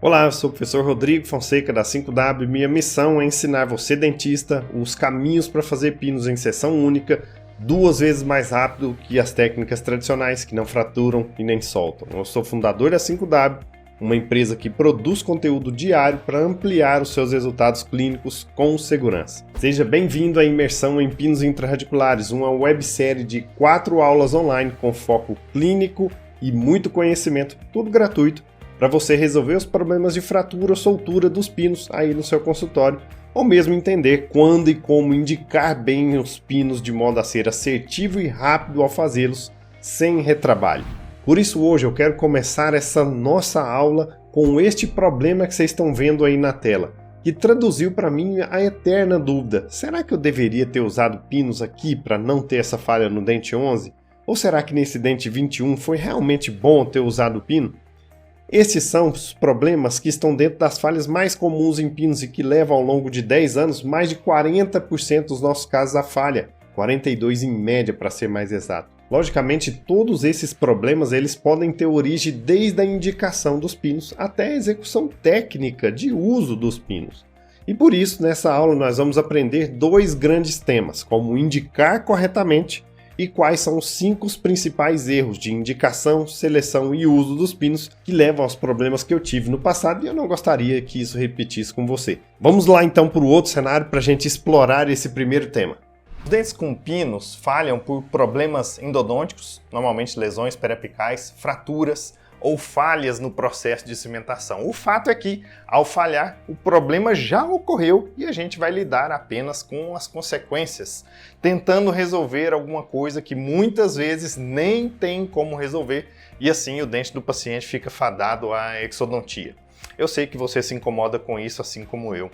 Olá, eu sou o professor Rodrigo Fonseca da 5W. Minha missão é ensinar você, dentista, os caminhos para fazer pinos em sessão única 2 vezes mais rápido que as técnicas tradicionais que não fraturam e nem soltam. Eu sou fundador da 5W, uma empresa que produz conteúdo diário para ampliar os seus resultados clínicos com segurança. Seja bem-vindo à Imersão em Pinos Intraradiculares, uma websérie de 4 aulas online com foco clínico e muito conhecimento, tudo gratuito, para você resolver os problemas de fratura ou soltura dos pinos aí no seu consultório, ou mesmo entender quando e como indicar bem os pinos de modo a ser assertivo e rápido ao fazê-los sem retrabalho. Por isso hoje eu quero começar essa nossa aula com este problema que vocês estão vendo aí na tela, que traduziu para mim a eterna dúvida: será que eu deveria ter usado pinos aqui para não ter essa falha no dente 11? Ou será que nesse dente 21 foi realmente bom ter usado o pino? Esses são os problemas que estão dentro das falhas mais comuns em pinos e que levam ao longo de 10 anos mais de 40% dos nossos casos a falha, 42% em média para ser mais exato. Logicamente, todos esses problemas eles podem ter origem desde a indicação dos pinos até a execução técnica de uso dos pinos. E por isso, nessa aula nós vamos aprender 2 grandes temas, como indicar corretamente e quais são os 5 principais erros de indicação, seleção e uso dos pinos que levam aos problemas que eu tive no passado e eu não gostaria que isso repetisse com você. Vamos lá então para o outro cenário para a gente explorar esse primeiro tema. Os dentes com pinos falham por problemas endodônticos, normalmente lesões periapicais, fraturas ou falhas no processo de cimentação. O fato é que, ao falhar, o problema já ocorreu e a gente vai lidar apenas com as consequências, tentando resolver alguma coisa que muitas vezes nem tem como resolver e assim o dente do paciente fica fadado à exodontia. Eu sei que você se incomoda com isso assim como eu.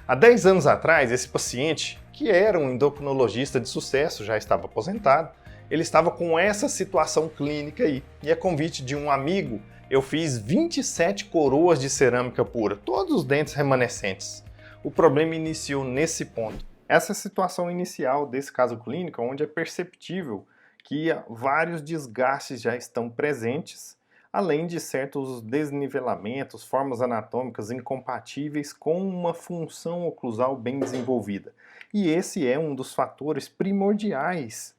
Há 10 anos atrás, esse paciente, que era um endocrinologista de sucesso, já estava aposentado, ele estava com essa situação clínica aí. E a convite de um amigo, eu fiz 27 coroas de cerâmica pura, todos os dentes remanescentes. O problema iniciou nesse ponto. Essa situação inicial desse caso clínico, onde é perceptível que vários desgastes já estão presentes, além de certos desnivelamentos, formas anatômicas incompatíveis com uma função oclusal bem desenvolvida. E esse é um dos fatores primordiais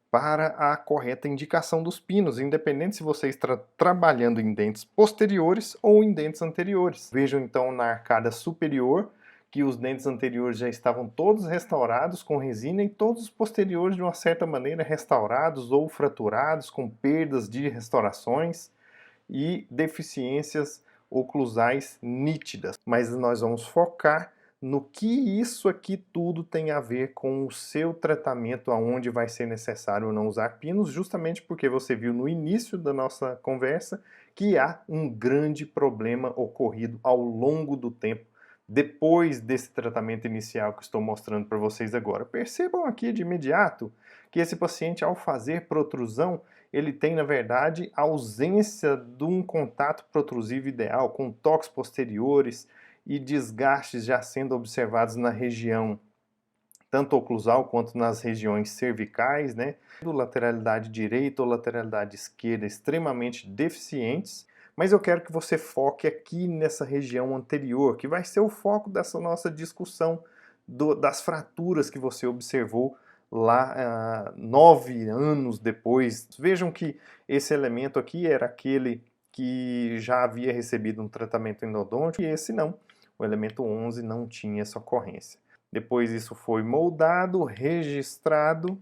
para a correta indicação dos pinos, independente se você está trabalhando em dentes posteriores ou em dentes anteriores. Vejam então na arcada superior que os dentes anteriores já estavam todos restaurados com resina e todos os posteriores de uma certa maneira restaurados ou fraturados com perdas de restaurações e deficiências oclusais nítidas. Mas nós vamos focar no que isso aqui tudo tem a ver com o seu tratamento, aonde vai ser necessário não usar pinos, justamente porque você viu no início da nossa conversa que há um grande problema ocorrido ao longo do tempo, depois desse tratamento inicial que estou mostrando para vocês agora. Percebam aqui de imediato que esse paciente, ao fazer protrusão, ele tem, na verdade, a ausência de um contato protrusivo ideal, com toques posteriores, e desgastes já sendo observados na região tanto oclusal quanto nas regiões cervicais, né? Lateralidade direita ou lateralidade esquerda extremamente deficientes, mas eu quero que você foque aqui nessa região anterior, que vai ser o foco dessa nossa discussão das fraturas que você observou lá 9 anos depois. Vejam que esse elemento aqui era aquele que já havia recebido um tratamento endodôntico e esse não. O elemento 11 não tinha essa ocorrência. Depois isso foi moldado, registrado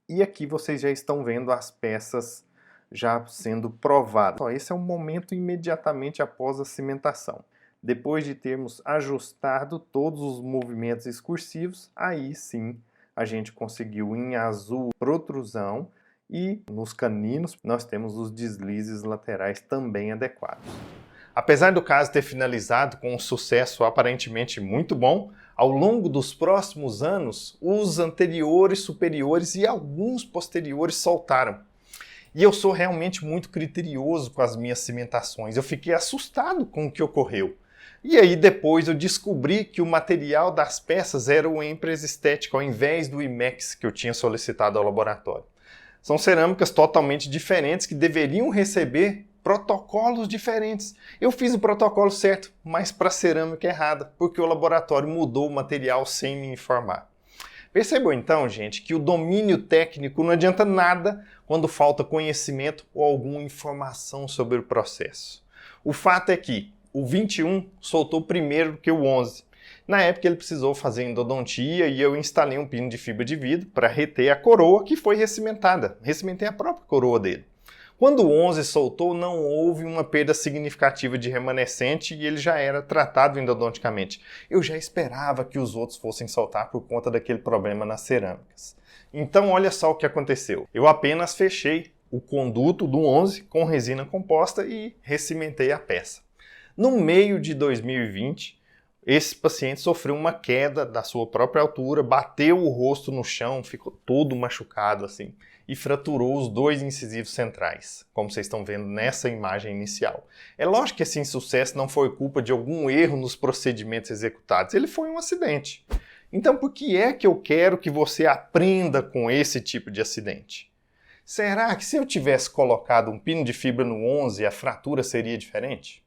e aqui vocês já estão vendo as peças já sendo provadas. Esse é o momento imediatamente após a cimentação. Depois de termos ajustado todos os movimentos excursivos, aí sim a gente conseguiu em azul protrusão e nos caninos nós temos os deslizes laterais também adequados. Apesar do caso ter finalizado com um sucesso aparentemente muito bom, ao longo dos próximos anos, os anteriores, superiores e alguns posteriores soltaram. E eu sou realmente muito criterioso com as minhas cimentações. Eu fiquei assustado com o que ocorreu. E aí depois eu descobri que o material das peças era o Empress estético ao invés do IMEX que eu tinha solicitado ao laboratório. São cerâmicas totalmente diferentes que deveriam receber protocolos diferentes. Eu fiz o protocolo certo, mas para cerâmica errada, porque o laboratório mudou o material sem me informar. Percebam então, gente, que o domínio técnico não adianta nada quando falta conhecimento ou alguma informação sobre o processo. O fato é que o 21 soltou primeiro do que o 11. Na época ele precisou fazer endodontia e eu instalei um pino de fibra de vidro para reter a coroa que foi recimentada. Recimentei a própria coroa dele. Quando o 11 soltou, não houve uma perda significativa de remanescente e ele já era tratado endodonticamente. Eu já esperava que os outros fossem soltar por conta daquele problema nas cerâmicas. Então olha só o que aconteceu. Eu apenas fechei o conduto do 11 com resina composta e recimentei a peça. No meio de 2020, esse paciente sofreu uma queda da sua própria altura, bateu o rosto no chão, ficou todo machucado assim e fraturou os 2 incisivos centrais, como vocês estão vendo nessa imagem inicial. É lógico que esse insucesso não foi culpa de algum erro nos procedimentos executados, ele foi um acidente. Então por que é que eu quero que você aprenda com esse tipo de acidente? Será que se eu tivesse colocado um pino de fibra no 11, a fratura seria diferente?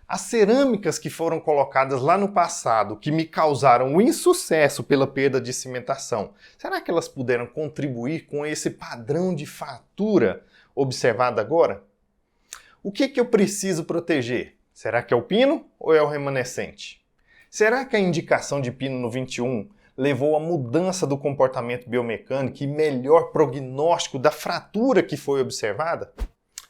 As cerâmicas que foram colocadas lá no passado, que me causaram o insucesso pela perda de cimentação, será que elas puderam contribuir com esse padrão de fratura observado agora? O que eu preciso proteger? Será que é o pino ou é o remanescente? Será que a indicação de pino no 21 levou à mudança do comportamento biomecânico e melhor prognóstico da fratura que foi observada?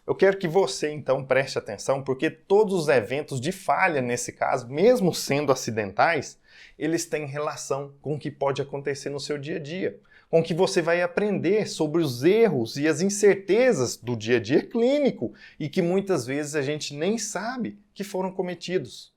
Eu quero que você, então, preste atenção, porque todos os eventos de falha, nesse caso, mesmo sendo acidentais, eles têm relação com o que pode acontecer no seu dia a dia, com o que você vai aprender sobre os erros e as incertezas do dia a dia clínico e que muitas vezes a gente nem sabe que foram cometidos.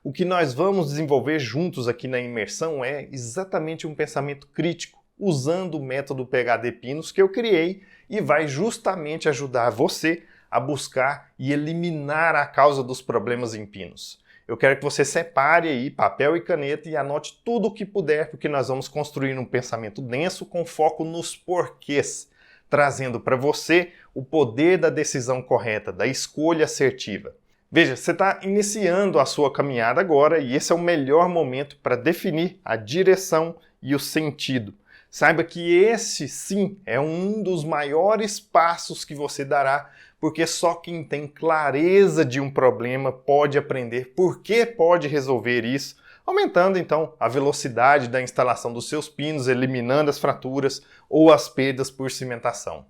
O que nós vamos desenvolver juntos aqui na imersão é exatamente um pensamento crítico, usando o método PHD Pinos que eu criei e vai justamente ajudar você a buscar e eliminar a causa dos problemas em pinos. Eu quero que você separe aí papel e caneta e anote tudo o que puder, porque nós vamos construir um pensamento denso com foco nos porquês, trazendo para você o poder da decisão correta, da escolha assertiva. Veja, você está iniciando a sua caminhada agora e esse é o melhor momento para definir a direção e o sentido. Saiba que esse, sim, é um dos maiores passos que você dará, porque só quem tem clareza de um problema pode aprender por que pode resolver isso, aumentando então a velocidade da instalação dos seus pinos, eliminando as fraturas ou as perdas por cimentação.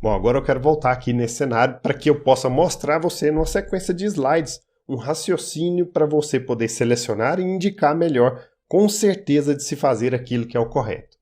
Bom, agora eu quero voltar aqui nesse cenário para que eu possa mostrar a você numa sequência de slides um raciocínio para você poder selecionar e indicar melhor com certeza de se fazer aquilo que é o correto.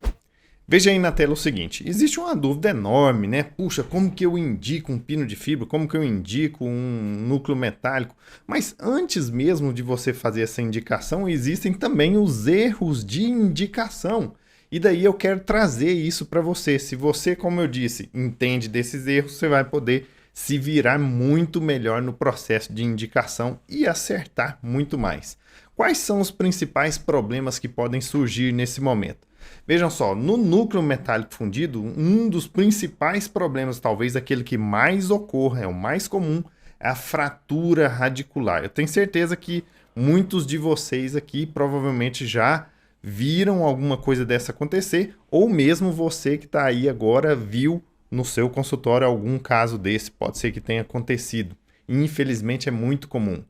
Veja aí na tela o seguinte, existe uma dúvida enorme, né? Puxa, como que eu indico um pino de fibra? Como que eu indico um núcleo metálico? Mas antes mesmo de você fazer essa indicação, existem também os erros de indicação. E daí eu quero trazer isso para você. Se você, como eu disse, entende desses erros, você vai poder se virar muito melhor no processo de indicação e acertar muito mais. Quais são os principais problemas que podem surgir nesse momento? Vejam só, no núcleo metálico fundido, um dos principais problemas, talvez aquele que mais ocorra, é o mais comum, é a fratura radicular. Eu tenho certeza que muitos de vocês aqui provavelmente já viram alguma coisa dessa acontecer, ou mesmo você que está aí agora viu no seu consultório algum caso desse, pode ser que tenha acontecido. Infelizmente é muito comum.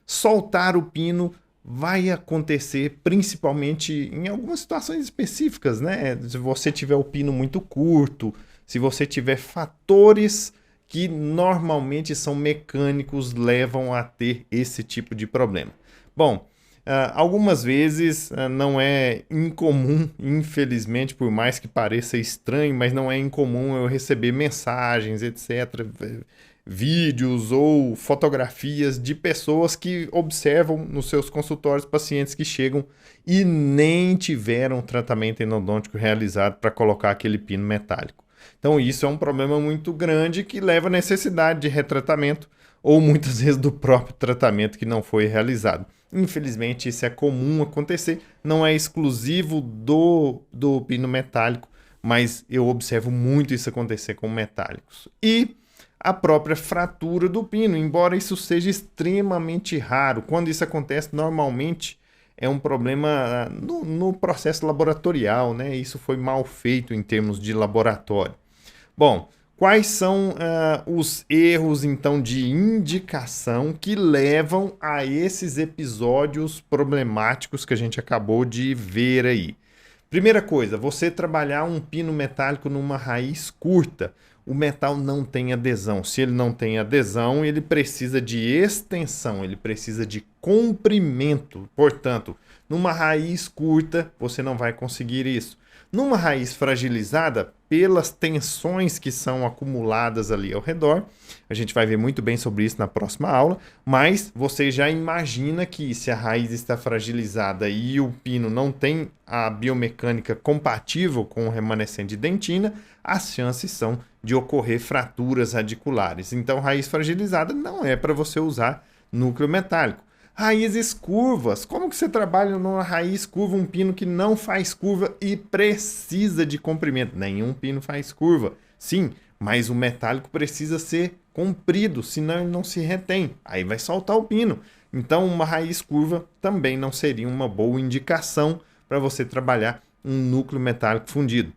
Soltar o pino vai acontecer principalmente em algumas situações específicas, né? Se você tiver o pino muito curto, se você tiver fatores que normalmente são mecânicos, levam a ter esse tipo de problema. Bom, algumas vezes não é incomum, infelizmente, por mais que pareça estranho, mas não é incomum eu receber mensagens, etc., vídeos ou fotografias de pessoas que observam nos seus consultórios pacientes que chegam e nem tiveram tratamento endodôntico realizado para colocar aquele pino metálico. Então isso é um problema muito grande que leva à necessidade de retratamento ou muitas vezes do próprio tratamento que não foi realizado. Infelizmente isso é comum acontecer, não é exclusivo do pino metálico, mas eu observo muito isso acontecer com metálicos. E a própria fratura do pino, embora isso seja extremamente raro. Quando isso acontece, normalmente é um problema no processo laboratorial, né? Isso foi mal feito em termos de laboratório. Bom, quais são os erros, então, de indicação que levam a esses episódios problemáticos que a gente acabou de ver aí? Primeira coisa, você trabalhar um pino metálico numa raiz curta. O metal não tem adesão. Se ele não tem adesão, ele precisa de extensão, ele precisa de comprimento. Portanto, numa raiz curta, você não vai conseguir isso. Numa raiz fragilizada, pelas tensões que são acumuladas ali ao redor, a gente vai ver muito bem sobre isso na próxima aula, mas você já imagina que se a raiz está fragilizada e o pino não tem a biomecânica compatível com o remanescente de dentina, as chances são de ocorrer fraturas radiculares. Então, raiz fragilizada não é para você usar núcleo metálico. Raízes curvas. Como que você trabalha numa raiz curva, um pino que não faz curva e precisa de comprimento? Nenhum pino faz curva. Sim, mas o metálico precisa ser comprido, senão ele não se retém. Aí vai soltar o pino. Então, uma raiz curva também não seria uma boa indicação para você trabalhar um núcleo metálico fundido.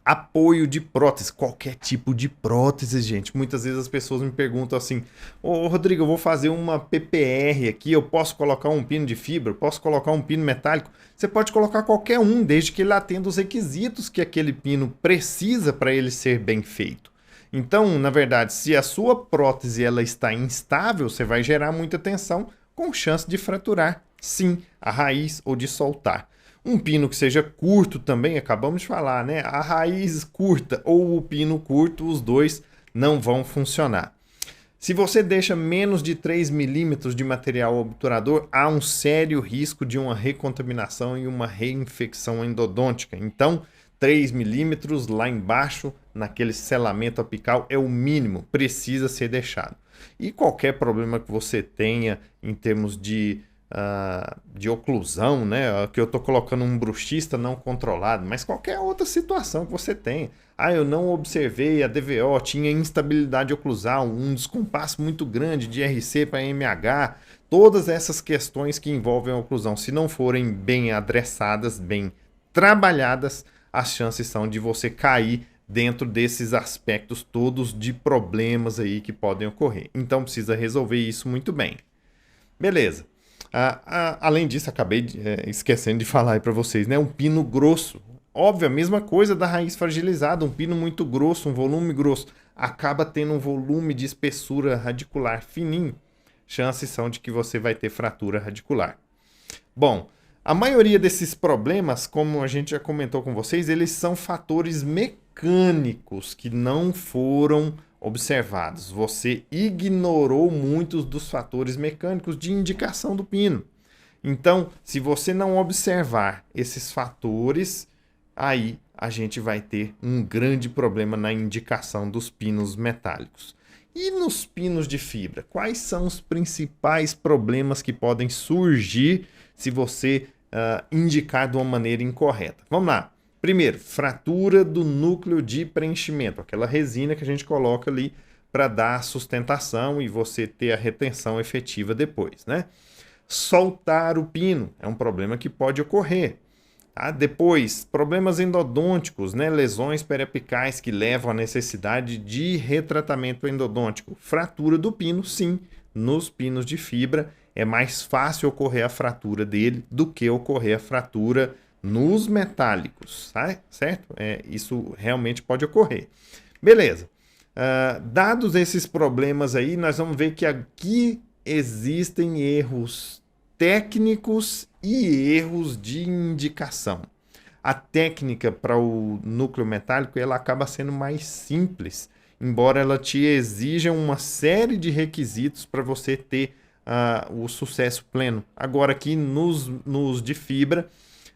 Apoio de prótese, qualquer tipo de prótese, gente. Muitas vezes as pessoas me perguntam assim: ô Rodrigo, eu vou fazer uma PPR aqui, eu posso colocar um pino de fibra, eu posso colocar um pino metálico? Você pode colocar qualquer um, desde que ele atenda os requisitos que aquele pino precisa para ele ser bem feito. Então, na verdade, se a sua prótese ela está instável, você vai gerar muita tensão, com chance de fraturar, sim, a raiz ou de soltar. Um pino que seja curto também, acabamos de falar, né? A raiz curta ou o pino curto, os dois não vão funcionar. Se você deixa menos de 3 milímetros de material obturador, há um sério risco de uma recontaminação e uma reinfecção endodôntica. Então, 3 milímetros lá embaixo, naquele selamento apical, é o mínimo, precisa ser deixado. E qualquer problema que você tenha em termos de oclusão, né? Que eu estou colocando um bruxista não controlado, mas qualquer outra situação que você tenha. Eu não observei a DVO, tinha instabilidade oclusal, um descompasso muito grande de RC para MH, todas essas questões que envolvem a oclusão, se não forem bem adressadas, bem trabalhadas, as chances são de você cair dentro desses aspectos todos de problemas aí que podem ocorrer. Então precisa resolver isso muito bem. Beleza. Além disso, acabei esquecendo de falar aí para vocês, né? Um pino grosso. Óbvio, a mesma coisa da raiz fragilizada. Um pino muito grosso, um volume grosso, acaba tendo um volume de espessura radicular fininho. Chances são de que você vai ter fratura radicular. Bom, a maioria desses problemas, como a gente já comentou com vocês, eles são fatores mecânicos que não foram observados. Você ignorou muitos dos fatores mecânicos de indicação do pino. Então, se você não observar esses fatores, aí a gente vai ter um grande problema na indicação dos pinos metálicos. E nos pinos de fibra, quais são os principais problemas que podem surgir se você indicar de uma maneira incorreta? Vamos lá. Primeiro, fratura do núcleo de preenchimento, aquela resina que a gente coloca ali para dar sustentação e você ter a retenção efetiva depois, né? Soltar o pino é um problema que pode ocorrer. Tá? Depois, problemas endodônticos, né? Lesões periapicais que levam à necessidade de retratamento endodôntico. Fratura do pino, sim, nos pinos de fibra é mais fácil ocorrer a fratura dele do que ocorrer a fratura nos metálicos, tá? Certo? Isso realmente pode ocorrer. Beleza. Dados esses problemas aí, nós vamos ver que aqui existem erros técnicos e erros de indicação. A técnica para o núcleo metálico ela acaba sendo mais simples, embora ela te exija uma série de requisitos para você ter o sucesso pleno. Agora aqui nos de fibra,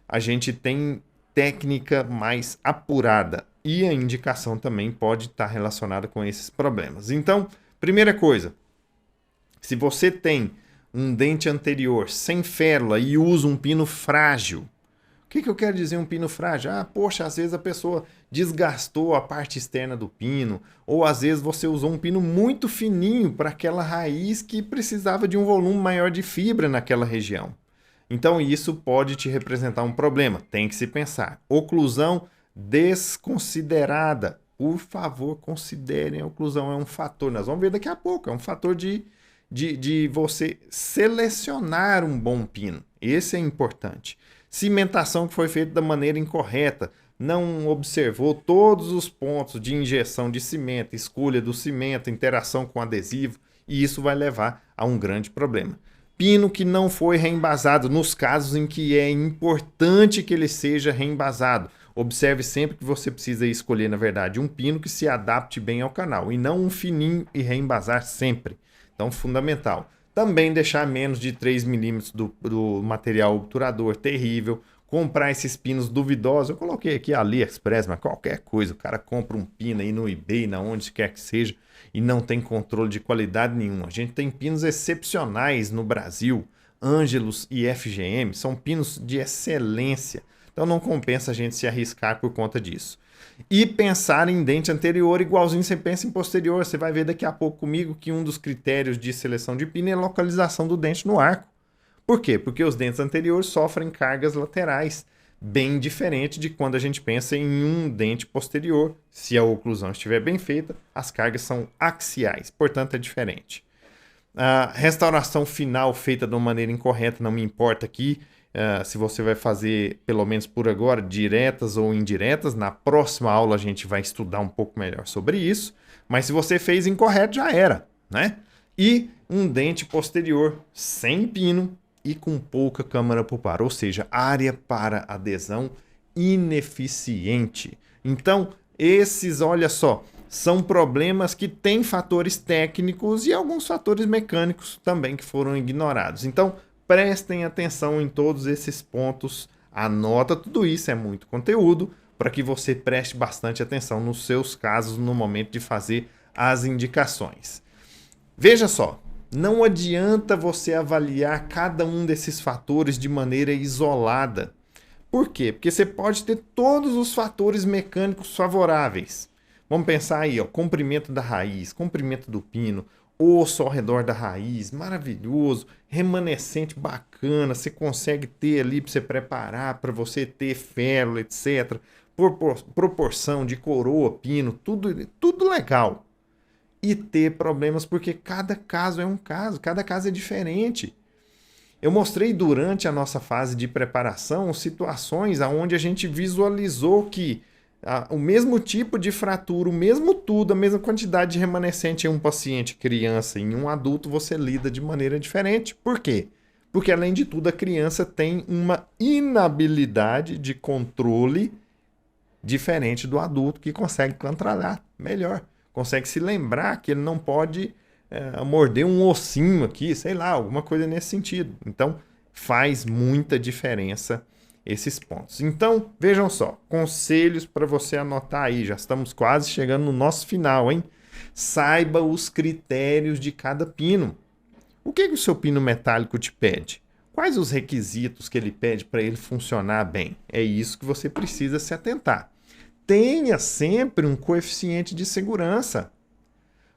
a gente tem técnica mais apurada e a indicação também pode estar relacionada com esses problemas. Então, primeira coisa, se você tem um dente anterior sem férula e usa um pino frágil, o que eu quero dizer um pino frágil? Poxa, às vezes a pessoa desgastou a parte externa do pino, ou às vezes você usou um pino muito fininho para aquela raiz que precisava de um volume maior de fibra naquela região. Então isso pode te representar um problema. Tem que se pensar. Oclusão desconsiderada. Por favor, considerem a oclusão. É um fator. Nós vamos ver daqui a pouco. É um fator de você selecionar um bom pino. Esse é importante. Cimentação que foi feita da maneira incorreta. Não observou todos os pontos de injeção de cimento, escolha do cimento, interação com adesivo. E isso vai levar a um grande problema. Pino que não foi reembasado, nos casos em que é importante que ele seja reembasado. Observe sempre que você precisa escolher, na verdade, um pino que se adapte bem ao canal e não um fininho e reembasar sempre. Então, fundamental. Também deixar menos de 3 milímetros do material obturador, terrível. Comprar esses pinos duvidosos. Eu coloquei aqui AliExpress, mas qualquer coisa. O cara compra um pino aí no eBay, na onde quer que seja, e não tem controle de qualidade nenhuma. A gente tem pinos excepcionais no Brasil. Angelus e FGM são pinos de excelência. Então não compensa a gente se arriscar por conta disso. E pensar em dente anterior igualzinho você pensa em posterior. Você vai ver daqui a pouco comigo que um dos critérios de seleção de pino é a localização do dente no arco. Por quê? Porque os dentes anteriores sofrem cargas laterais, bem diferente de quando a gente pensa em um dente posterior. Se a oclusão estiver bem feita, as cargas são axiais, portanto é diferente. A restauração final feita de uma maneira incorreta, não me importa aqui se você vai fazer, pelo menos por agora, diretas ou indiretas. Na próxima aula a gente vai estudar um pouco melhor sobre isso, mas se você fez incorreto já era, né? E um dente posterior sem pino e com pouca câmara pulpar, ou seja, área para adesão ineficiente. Então, esses, olha só, são problemas que têm fatores técnicos e alguns fatores mecânicos também que foram ignorados. Então, prestem atenção em todos esses pontos, anota tudo isso, é muito conteúdo, para que você preste bastante atenção nos seus casos no momento de fazer as indicações. Veja só, não adianta você avaliar cada um desses fatores de maneira isolada. Por quê? Porque você pode ter todos os fatores mecânicos favoráveis. Vamos pensar aí, ó, comprimento da raiz, comprimento do pino, osso ao redor da raiz, maravilhoso, remanescente bacana, você consegue ter ali para você preparar, para você ter férula, etc. Proporção de coroa, pino, tudo legal. E ter problemas porque cada caso é um caso, cada caso é diferente. Eu mostrei durante a nossa fase de preparação situações onde a gente visualizou que o mesmo tipo de fratura, o mesmo tudo, a mesma quantidade de remanescente em um paciente criança e em um adulto, você lida de maneira diferente. Por quê? Porque, além de tudo, a criança tem uma inabilidade de controle diferente do adulto, que consegue controlar melhor. Consegue se lembrar que ele não pode morder um ossinho aqui, sei lá, alguma coisa nesse sentido. Então, faz muita diferença esses pontos. Então, vejam só, conselhos para você anotar aí, já estamos quase chegando no nosso final, hein? Saiba os critérios de cada pino. O que o seu pino metálico te pede? Quais os requisitos que ele pede para ele funcionar bem? É isso que você precisa se atentar. Tenha sempre um coeficiente de segurança.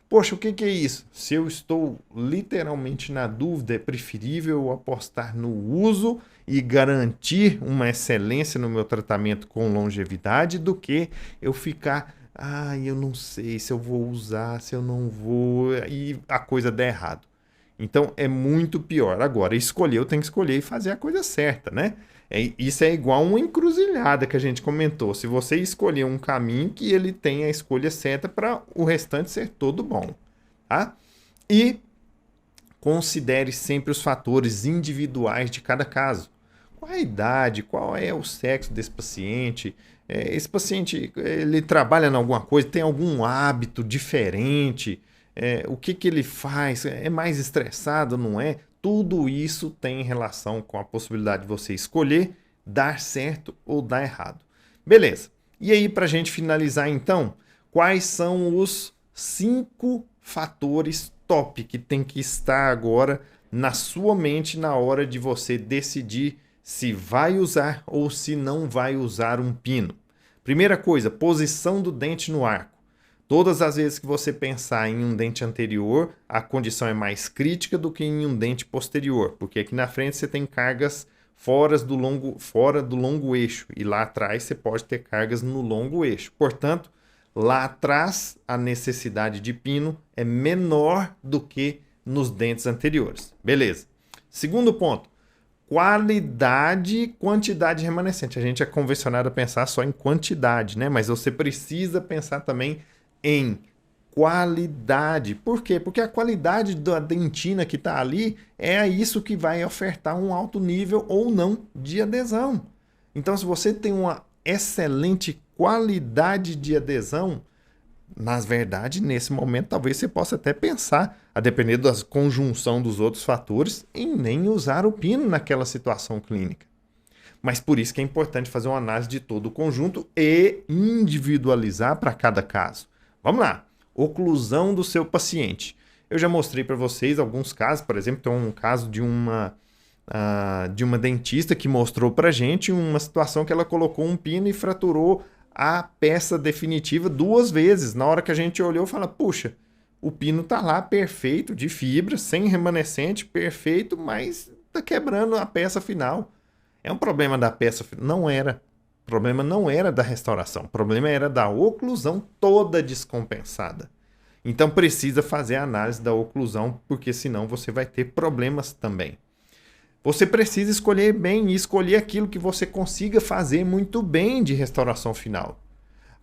Poxa, o que é isso? Se eu estou literalmente na dúvida, é preferível apostar no uso e garantir uma excelência no meu tratamento com longevidade do que eu ficar, eu não sei se eu vou usar, se eu não vou, e a coisa der errado. Então é muito pior. Agora, eu tenho que escolher e fazer a coisa certa, né? Isso é igual uma encruzilhada que a gente comentou. Se você escolher um caminho, que ele tenha a escolha certa para o restante ser todo bom, tá? E considere sempre os fatores individuais de cada caso. Qual é a idade? Qual é o sexo desse paciente? Esse paciente, ele trabalha em alguma coisa? Tem algum hábito diferente? O que ele faz? É mais estressado, não é? Tudo isso tem relação com a possibilidade de você escolher dar certo ou dar errado. Beleza. E aí, para a gente finalizar então, quais são os 5 fatores top que tem que estar agora na sua mente na hora de você decidir se vai usar ou se não vai usar um pino. Primeira coisa, posição do dente no arco. Todas as vezes que você pensar em um dente anterior, a condição é mais crítica do que em um dente posterior, porque aqui na frente você tem cargas fora do longo eixo e lá atrás você pode ter cargas no longo eixo. Portanto, lá atrás a necessidade de pino é menor do que nos dentes anteriores. Beleza. Segundo ponto, qualidade e quantidade remanescente. A gente é convencionado a pensar só em quantidade, né? Mas você precisa pensar também em qualidade. Por quê? Porque a qualidade da dentina que está ali é isso que vai ofertar um alto nível ou não de adesão. Então, se você tem uma excelente qualidade de adesão, na verdade, nesse momento, talvez você possa até pensar, a depender da conjunção dos outros fatores, em nem usar o pino naquela situação clínica. Mas por isso que é importante fazer uma análise de todo o conjunto e individualizar para cada caso. Vamos lá. Oclusão do seu paciente. Eu já mostrei para vocês alguns casos, por exemplo, tem um caso de uma dentista que mostrou para a gente uma situação que ela colocou um pino e fraturou a peça definitiva 2 vezes. Na hora que a gente olhou, fala, puxa, o pino tá lá perfeito, de fibra, sem remanescente, perfeito, mas tá quebrando a peça final. É um problema da peça final? Não era. O problema não era da restauração, o problema era da oclusão toda descompensada. Então precisa fazer a análise da oclusão, porque senão você vai ter problemas também. Você precisa escolher bem e escolher aquilo que você consiga fazer muito bem de restauração final.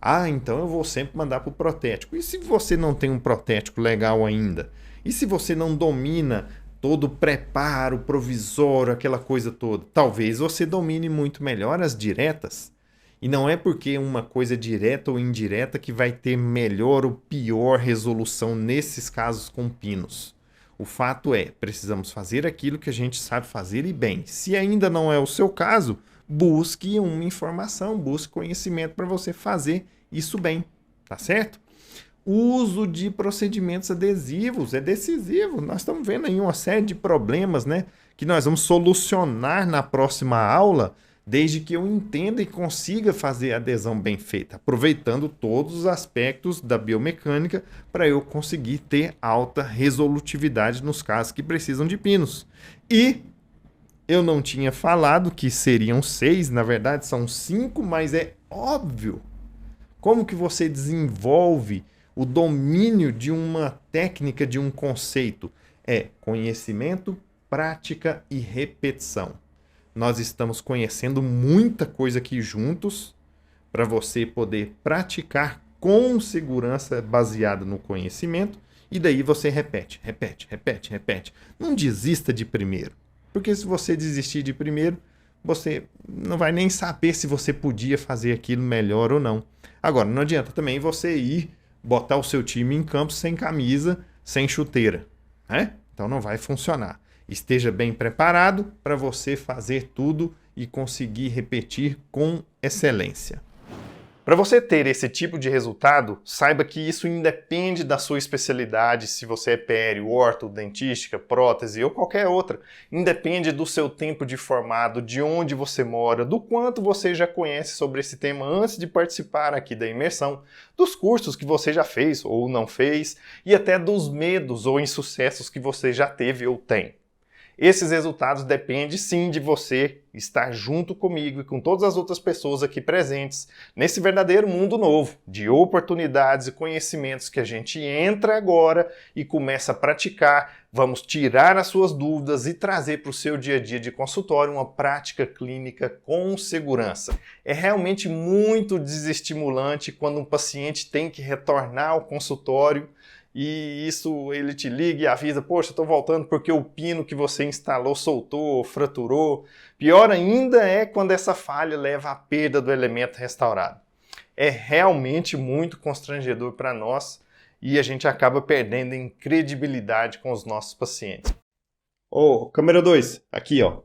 Ah, então eu vou sempre mandar para o protético. E se você não tem um protético legal ainda? E se você não domina todo o preparo provisório, aquela coisa toda? Talvez você domine muito melhor as diretas. E não é porque uma coisa direta ou indireta que vai ter melhor ou pior resolução nesses casos com pinos. O fato é, precisamos fazer aquilo que a gente sabe fazer e bem. Se ainda não é o seu caso, busque uma informação, busque conhecimento para você fazer isso bem, tá certo? O uso de procedimentos adesivos é decisivo. Nós estamos vendo aí uma série de problemas, né, que nós vamos solucionar na próxima aula, desde que eu entenda e consiga fazer a adesão bem feita, aproveitando todos os aspectos da biomecânica para eu conseguir ter alta resolutividade nos casos que precisam de pinos. E eu não tinha falado que seriam 6, na verdade são 5, mas é óbvio. Como que você desenvolve o domínio de uma técnica, de um conceito? É conhecimento, prática e repetição. Nós estamos conhecendo muita coisa aqui juntos para você poder praticar com segurança baseada no conhecimento e daí você repete. Não desista de primeiro, porque se você desistir de primeiro, você não vai nem saber se você podia fazer aquilo melhor ou não. Agora, não adianta também você ir botar o seu time em campo sem camisa, sem chuteira, né? Então não vai funcionar. Esteja bem preparado para você fazer tudo e conseguir repetir com excelência. Para você ter esse tipo de resultado, saiba que isso independe da sua especialidade, se você é pério, orto, dentística, prótese ou qualquer outra. Independe do seu tempo de formado, de onde você mora, do quanto você já conhece sobre esse tema antes de participar aqui da imersão, dos cursos que você já fez ou não fez e até dos medos ou insucessos que você já teve ou tem. Esses resultados dependem sim de você estar junto comigo e com todas as outras pessoas aqui presentes nesse verdadeiro mundo novo de oportunidades e conhecimentos que a gente entra agora e começa a praticar. Vamos tirar as suas dúvidas e trazer para o seu dia a dia de consultório uma prática clínica com segurança. É realmente muito desestimulante quando um paciente tem que retornar ao consultório e isso ele te liga e avisa, poxa, estou voltando porque o pino que você instalou soltou, fraturou. Pior ainda é quando essa falha leva à perda do elemento restaurado. É realmente muito constrangedor para nós e a gente acaba perdendo em credibilidade com os nossos pacientes. Ô, câmera 2, aqui ó.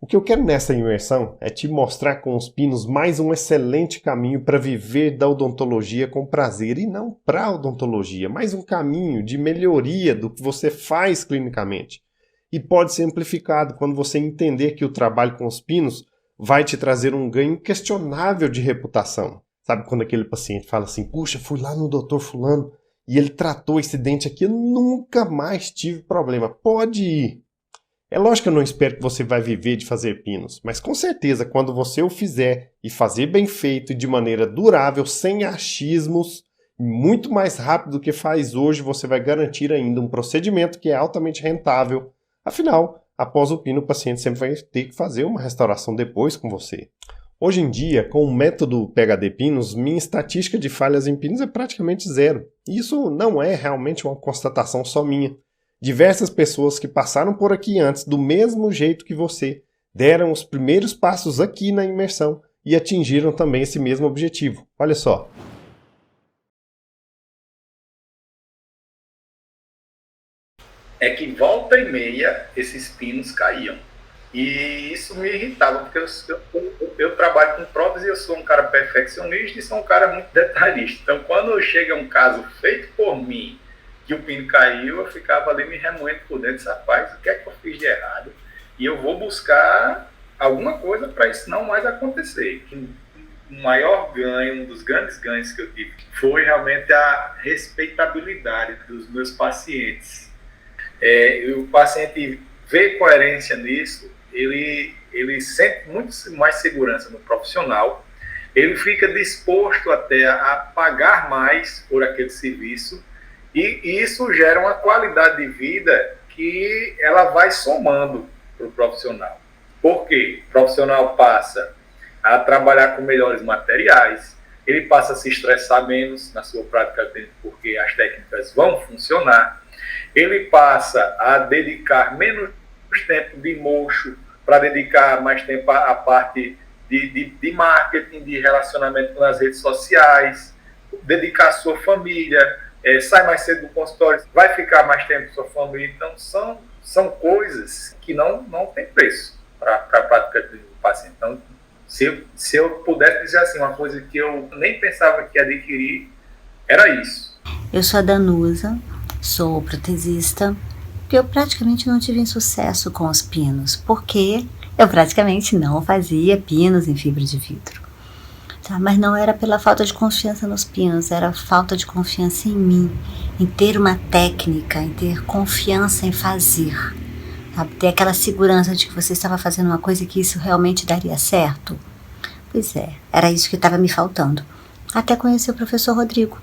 O que eu quero nessa imersão é te mostrar com os pinos mais um excelente caminho para viver da odontologia com prazer e não para a odontologia, mais um caminho de melhoria do que você faz clinicamente. e pode ser amplificado quando você entender que o trabalho com os pinos vai te trazer um ganho inquestionável de reputação. Sabe quando aquele paciente fala assim, puxa, fui lá no doutor fulano e ele tratou esse dente aqui, eu nunca mais tive problema. Pode ir. É lógico que eu não espero que você vai viver de fazer pinos, mas com certeza quando você o fizer e fazer bem feito e de maneira durável, sem achismos, muito mais rápido do que faz hoje, você vai garantir ainda um procedimento que é altamente rentável. Afinal, após o pino, o paciente sempre vai ter que fazer uma restauração depois com você. Hoje em dia, com o método PHD Pinos, minha estatística de falhas em pinos é praticamente zero. E isso não é realmente uma constatação só minha. Diversas pessoas que passaram por aqui antes, do mesmo jeito que você, deram os primeiros passos aqui na imersão e atingiram também esse mesmo objetivo. Olha só. É que volta e meia esses pinos caíam. E isso me irritava, porque eu trabalho com prótese e eu sou um cara perfeccionista e sou um cara muito detalhista. Então, quando chega um caso feito por mim, que o pino caiu, eu ficava ali me remoendo por dentro, rapaz, o que é que eu fiz de errado? E eu vou buscar alguma coisa para isso não mais acontecer. O maior ganho, um dos grandes ganhos que eu tive, foi realmente a respeitabilidade dos meus pacientes. O paciente vê coerência nisso, ele sente muito mais segurança no profissional, ele fica disposto até a pagar mais por aquele serviço, e isso gera uma qualidade de vida que ela vai somando para o profissional. Por quê? O profissional passa a trabalhar com melhores materiais, ele passa a se estressar menos na sua prática clínica, porque as técnicas vão funcionar, ele passa a dedicar menos tempo de mocho para dedicar mais tempo à parte de marketing, de relacionamento nas redes sociais, dedicar a sua família, sai mais cedo do consultório, vai ficar mais tempo com sua família. Então, são coisas que não tem preço para a prática do paciente. Então, se eu pudesse dizer assim, uma coisa que eu nem pensava que ia adquirir, era isso. Eu sou a Danusa, sou protesista, porque eu praticamente não tive sucesso com os pinos, porque eu praticamente não fazia pinos em fibra de vidro. Tá? Mas não era pela falta de confiança nos pinos, era falta de confiança em mim, em ter uma técnica, em ter confiança em fazer. Sabe? Ter aquela segurança de que você estava fazendo uma coisa e que isso realmente daria certo. Pois é, era isso que estava me faltando. Até conhecer o professor Rodrigo.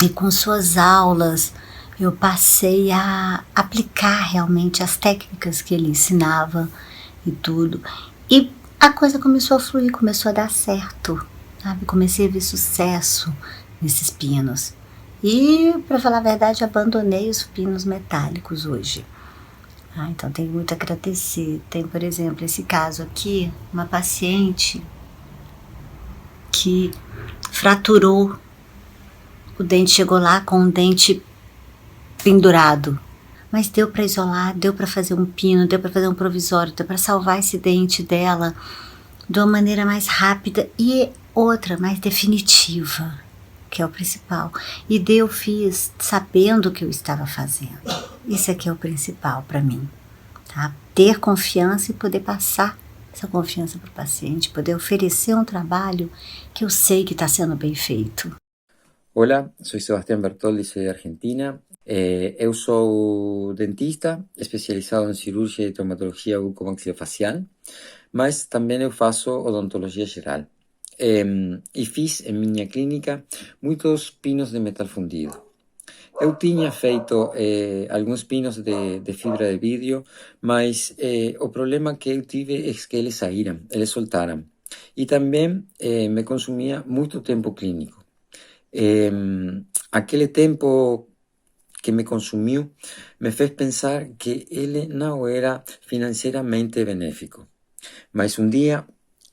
E com suas aulas, eu passei a aplicar realmente as técnicas que ele ensinava e tudo. E a coisa começou a fluir, começou a dar certo, sabe? Comecei a ver sucesso nesses pinos. E, para falar a verdade, abandonei os pinos metálicos hoje. Então, tenho muito a agradecer. Tem, por exemplo, esse caso aqui, uma paciente que fraturou o dente, chegou lá com um dente pendurado, mas deu para isolar, deu para fazer um pino, deu para fazer um provisório, deu para salvar esse dente dela de uma maneira mais rápida e outra mais definitiva, que é o principal. E eu fiz sabendo o que eu estava fazendo. Isso aqui é o principal para mim, tá? Ter confiança e poder passar essa confiança para o paciente, poder oferecer um trabalho que eu sei que está sendo bem feito. Hola, soy Sebastián Bertoldi, soy de Argentina. Eu sou dentista, especializado em cirurgia e traumatologia bucomaxilofacial, mas também eu faço odontologia geral. E fiz em minha clínica muitos pinos de metal fundido. Eu tinha feito alguns pinos de fibra de vidro, mas o problema que eu tive é que eles saíram, eles soltaram. E também me consumia muito tempo clínico. Aquele tempo que me consumiu me fez pensar que ele não era financeiramente benéfico. Mas um dia,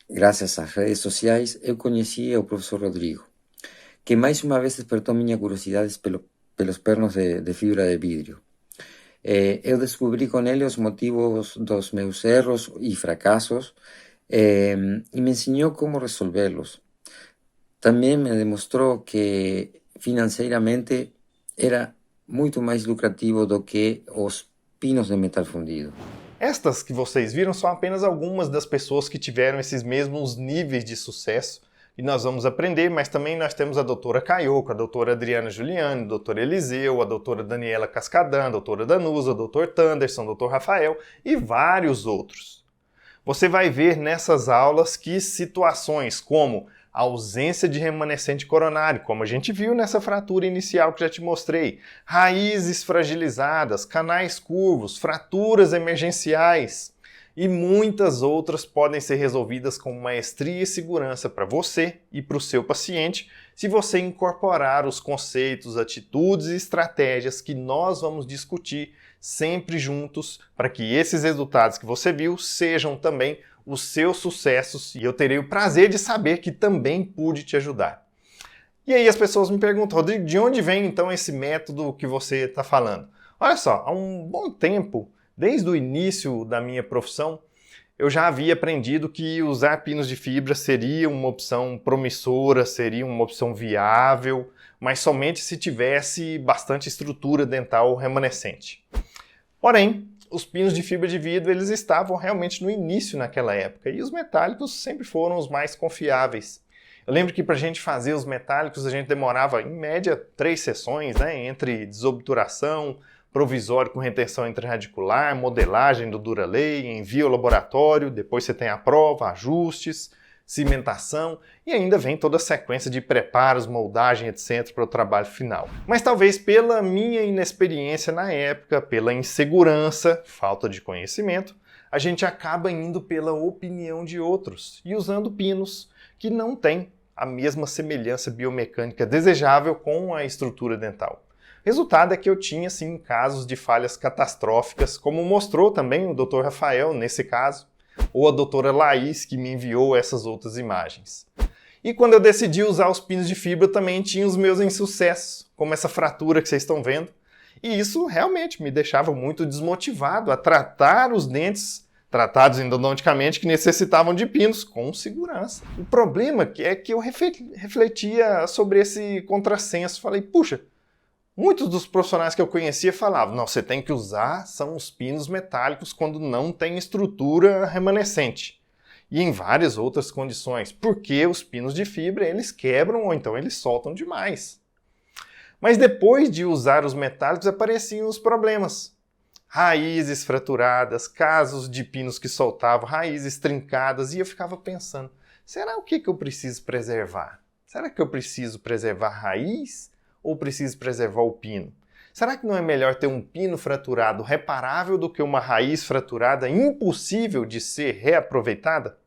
graças às redes sociais, eu conheci o professor Rodrigo, que mais uma vez despertou minha curiosidade pelos pernos de fibra de vidro. Eu descobri com ele os motivos dos meus erros e fracassos e me ensinou como resolvê-los. Também me demonstrou que financeiramente era muito mais lucrativo do que os pinos de metal fundido. Estas que vocês viram são apenas algumas das pessoas que tiveram esses mesmos níveis de sucesso e nós vamos aprender, mas também nós temos a doutora Caioco, a doutora Adriana Giuliani, o doutor Eliseu, a doutora Daniela Cascadan, a doutora Danusa, o doutor Tanderson, o doutor Rafael e vários outros. Você vai ver nessas aulas que situações como a ausência de remanescente coronário, como a gente viu nessa fratura inicial que já te mostrei, raízes fragilizadas, canais curvos, fraturas emergenciais e muitas outras podem ser resolvidas com maestria e segurança para você e para o seu paciente se você incorporar os conceitos, atitudes e estratégias que nós vamos discutir sempre juntos para que esses resultados que você viu sejam também os seus sucessos e eu terei o prazer de saber que também pude te ajudar. E aí as pessoas me perguntam, Rodrigo, de onde vem então esse método que você está falando? Olha só, há um bom tempo, desde o início da minha profissão, eu já havia aprendido que usar pinos de fibra seria uma opção promissora, seria uma opção viável, mas somente se tivesse bastante estrutura dental remanescente. Porém, os pinos de fibra de vidro eles estavam realmente no início naquela época e os metálicos sempre foram os mais confiáveis. Eu lembro que para a gente fazer os metálicos a gente demorava em média 3 sessões, entre desobturação, provisório com retenção intraradicular, modelagem do Duralay, envio ao laboratório, depois você tem a prova, ajustes, cimentação e ainda vem toda a sequência de preparos, moldagem, etc. para o trabalho final. Mas talvez pela minha inexperiência na época, pela insegurança, falta de conhecimento, a gente acaba indo pela opinião de outros e usando pinos que não têm a mesma semelhança biomecânica desejável com a estrutura dental. Resultado é que eu tinha, sim, casos de falhas catastróficas, como mostrou também o Dr. Rafael nesse caso, ou a doutora Laís, que me enviou essas outras imagens. E quando eu decidi usar os pinos de fibra, eu também tinha os meus insucessos, como essa fratura que vocês estão vendo. E isso realmente me deixava muito desmotivado a tratar os dentes, tratados endodonticamente, que necessitavam de pinos, com segurança. O problema é que eu refletia sobre esse contrassenso. Falei, puxa, muitos dos profissionais que eu conhecia falavam, não, você tem que usar são os pinos metálicos quando não tem estrutura remanescente. E em várias outras condições, porque os pinos de fibra eles quebram ou então eles soltam demais. Mas depois de usar os metálicos apareciam os problemas. Raízes fraturadas, casos de pinos que soltavam, raízes trincadas, e eu ficava pensando, será o que eu preciso preservar? Será que eu preciso preservar a raiz? Ou preciso preservar o pino? Será que não é melhor ter um pino fraturado reparável do que uma raiz fraturada impossível de ser reaproveitada?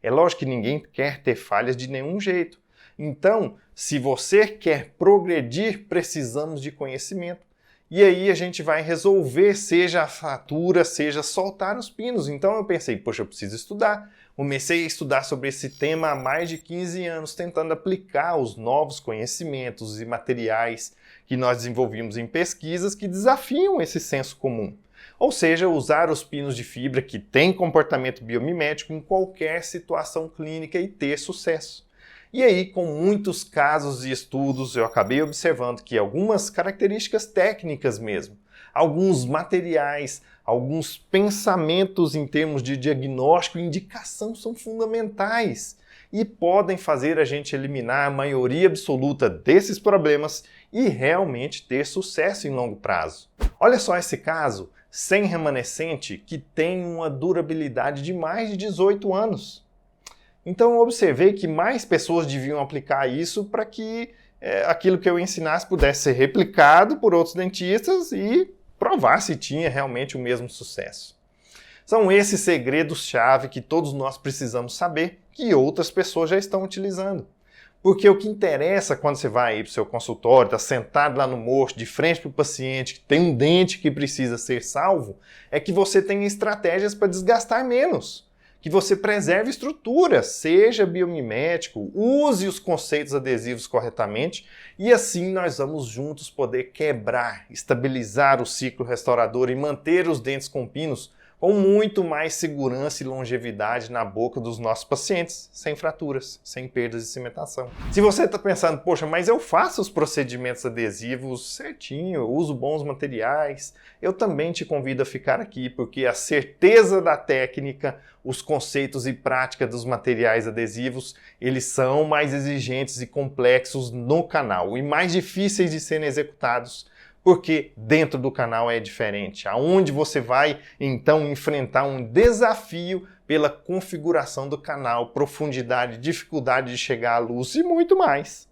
É lógico que ninguém quer ter falhas de nenhum jeito. Então, se você quer progredir, precisamos de conhecimento. E aí a gente vai resolver, seja a fratura, seja soltar os pinos. Então eu pensei, poxa, eu preciso estudar. Comecei a estudar sobre esse tema há mais de 15 anos, tentando aplicar os novos conhecimentos e materiais que nós desenvolvimos em pesquisas que desafiam esse senso comum. Ou seja, usar os pinos de fibra que têm comportamento biomimético em qualquer situação clínica e ter sucesso. E aí, com muitos casos e estudos, eu acabei observando que algumas características técnicas mesmo, alguns materiais, alguns pensamentos em termos de diagnóstico e indicação são fundamentais e podem fazer a gente eliminar a maioria absoluta desses problemas e realmente ter sucesso em longo prazo. Olha só esse caso, sem remanescente, que tem uma durabilidade de mais de 18 anos. Então eu observei que mais pessoas deviam aplicar isso para que aquilo que eu ensinasse pudesse ser replicado por outros dentistas e provar se tinha realmente o mesmo sucesso. São esses segredos-chave que todos nós precisamos saber que outras pessoas já estão utilizando. Porque o que interessa quando você vai para o seu consultório, está sentado lá no mocho, de frente para o paciente, que tem um dente que precisa ser salvo, é que você tenha estratégias para desgastar menos. Que você preserve estrutura, seja biomimético, use os conceitos adesivos corretamente e assim nós vamos juntos poder quebrar, estabilizar o ciclo restaurador e manter os dentes com pinos com muito mais segurança e longevidade na boca dos nossos pacientes, sem fraturas, sem perdas de cimentação. Se você está pensando, poxa, mas eu faço os procedimentos adesivos certinho, eu uso bons materiais, eu também te convido a ficar aqui, porque a certeza da técnica, os conceitos e prática dos materiais adesivos, eles são mais exigentes e complexos no canal e mais difíceis de serem executados, porque dentro do canal é diferente, aonde você vai então enfrentar um desafio pela configuração do canal, profundidade, dificuldade de chegar à luz e muito mais.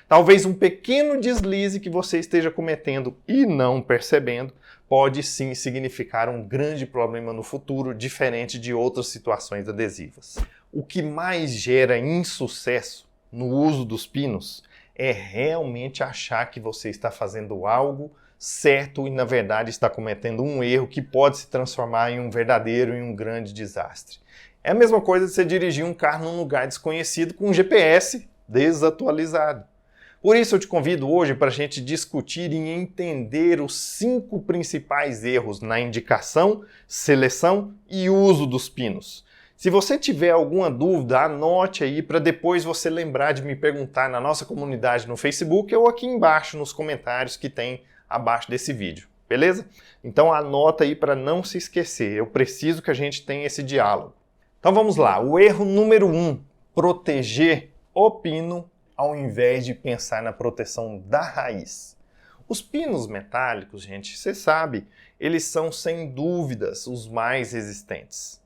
Talvez um pequeno deslize que você esteja cometendo e não percebendo pode sim significar um grande problema no futuro, diferente de outras situações adesivas. O que mais gera insucesso no uso dos pinos é realmente achar que você está fazendo algo certo e na verdade está cometendo um erro que pode se transformar em um verdadeiro e um grande desastre. É a mesma coisa de você dirigir um carro num lugar desconhecido com um GPS desatualizado. Por isso eu te convido hoje para a gente discutir e entender os 5 principais erros na indicação, seleção e uso dos pinos. Se você tiver alguma dúvida, anote aí para depois você lembrar de me perguntar na nossa comunidade no Facebook ou aqui embaixo nos comentários que tem abaixo desse vídeo, beleza? Então anota aí para não se esquecer, eu preciso que a gente tenha esse diálogo. Então vamos lá, o erro número 1, proteger o pino ao invés de pensar na proteção da raiz. Os pinos metálicos, gente, você sabe, eles são sem dúvidas os mais resistentes.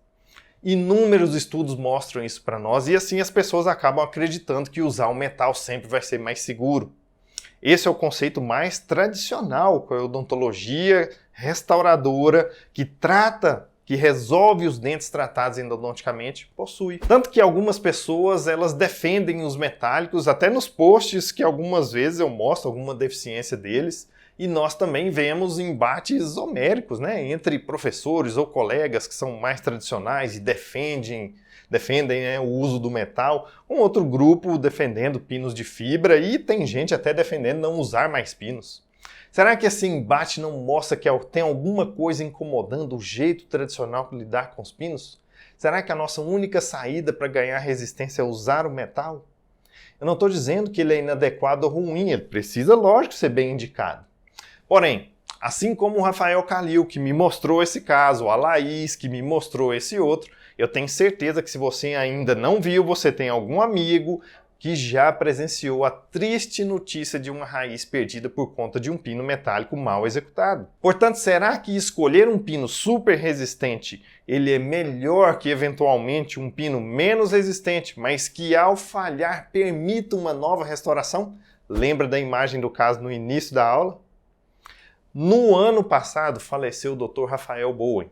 Inúmeros estudos mostram isso para nós e assim as pessoas acabam acreditando que usar o metal sempre vai ser mais seguro. Esse é o conceito mais tradicional com a odontologia restauradora que resolve os dentes tratados endodonticamente, possui. Tanto que algumas pessoas elas defendem os metálicos, até nos posts que algumas vezes eu mostro alguma deficiência deles, e nós também vemos embates homéricos, né, entre professores ou colegas que são mais tradicionais e defendem né, o uso do metal, um outro grupo defendendo pinos de fibra e tem gente até defendendo não usar mais pinos. Será que esse embate não mostra que tem alguma coisa incomodando o jeito tradicional de lidar com os pinos? Será que a nossa única saída para ganhar resistência é usar o metal? Eu não estou dizendo que ele é inadequado ou ruim, ele precisa, lógico, ser bem indicado. Porém, assim como o Rafael Calil, que me mostrou esse caso, a Laís, que me mostrou esse outro, eu tenho certeza que se você ainda não viu, você tem algum amigo que já presenciou a triste notícia de uma raiz perdida por conta de um pino metálico mal executado. Portanto, será que escolher um pino super resistente ele é melhor que eventualmente um pino menos resistente, mas que ao falhar permita uma nova restauração? Lembra da imagem do caso no início da aula? No ano passado faleceu o Dr. Rafael Bowen,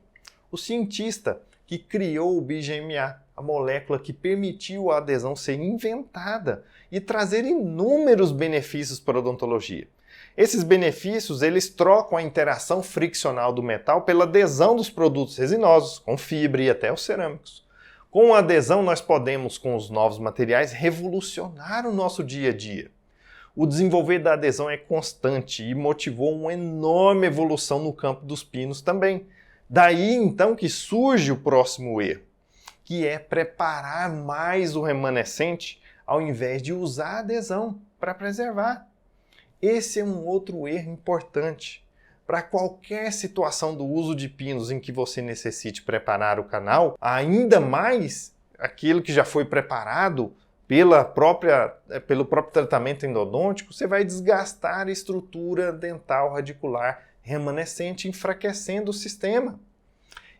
o cientista que criou o BGMA, a molécula que permitiu a adesão ser inventada e trazer inúmeros benefícios para a odontologia. Esses benefícios eles trocam a interação friccional do metal pela adesão dos produtos resinosos, com fibra e até os cerâmicos. Com a adesão nós podemos, com os novos materiais, revolucionar o nosso dia a dia. O desenvolver da adesão é constante e motivou uma enorme evolução no campo dos pinos também. Daí então que surge o próximo erro, que é preparar mais o remanescente ao invés de usar a adesão para preservar. Esse é um outro erro importante. Para qualquer situação do uso de pinos em que você necessite preparar o canal, ainda mais aquilo que já foi preparado pelo próprio tratamento endodôntico, você vai desgastar a estrutura dental radicular remanescente, enfraquecendo o sistema.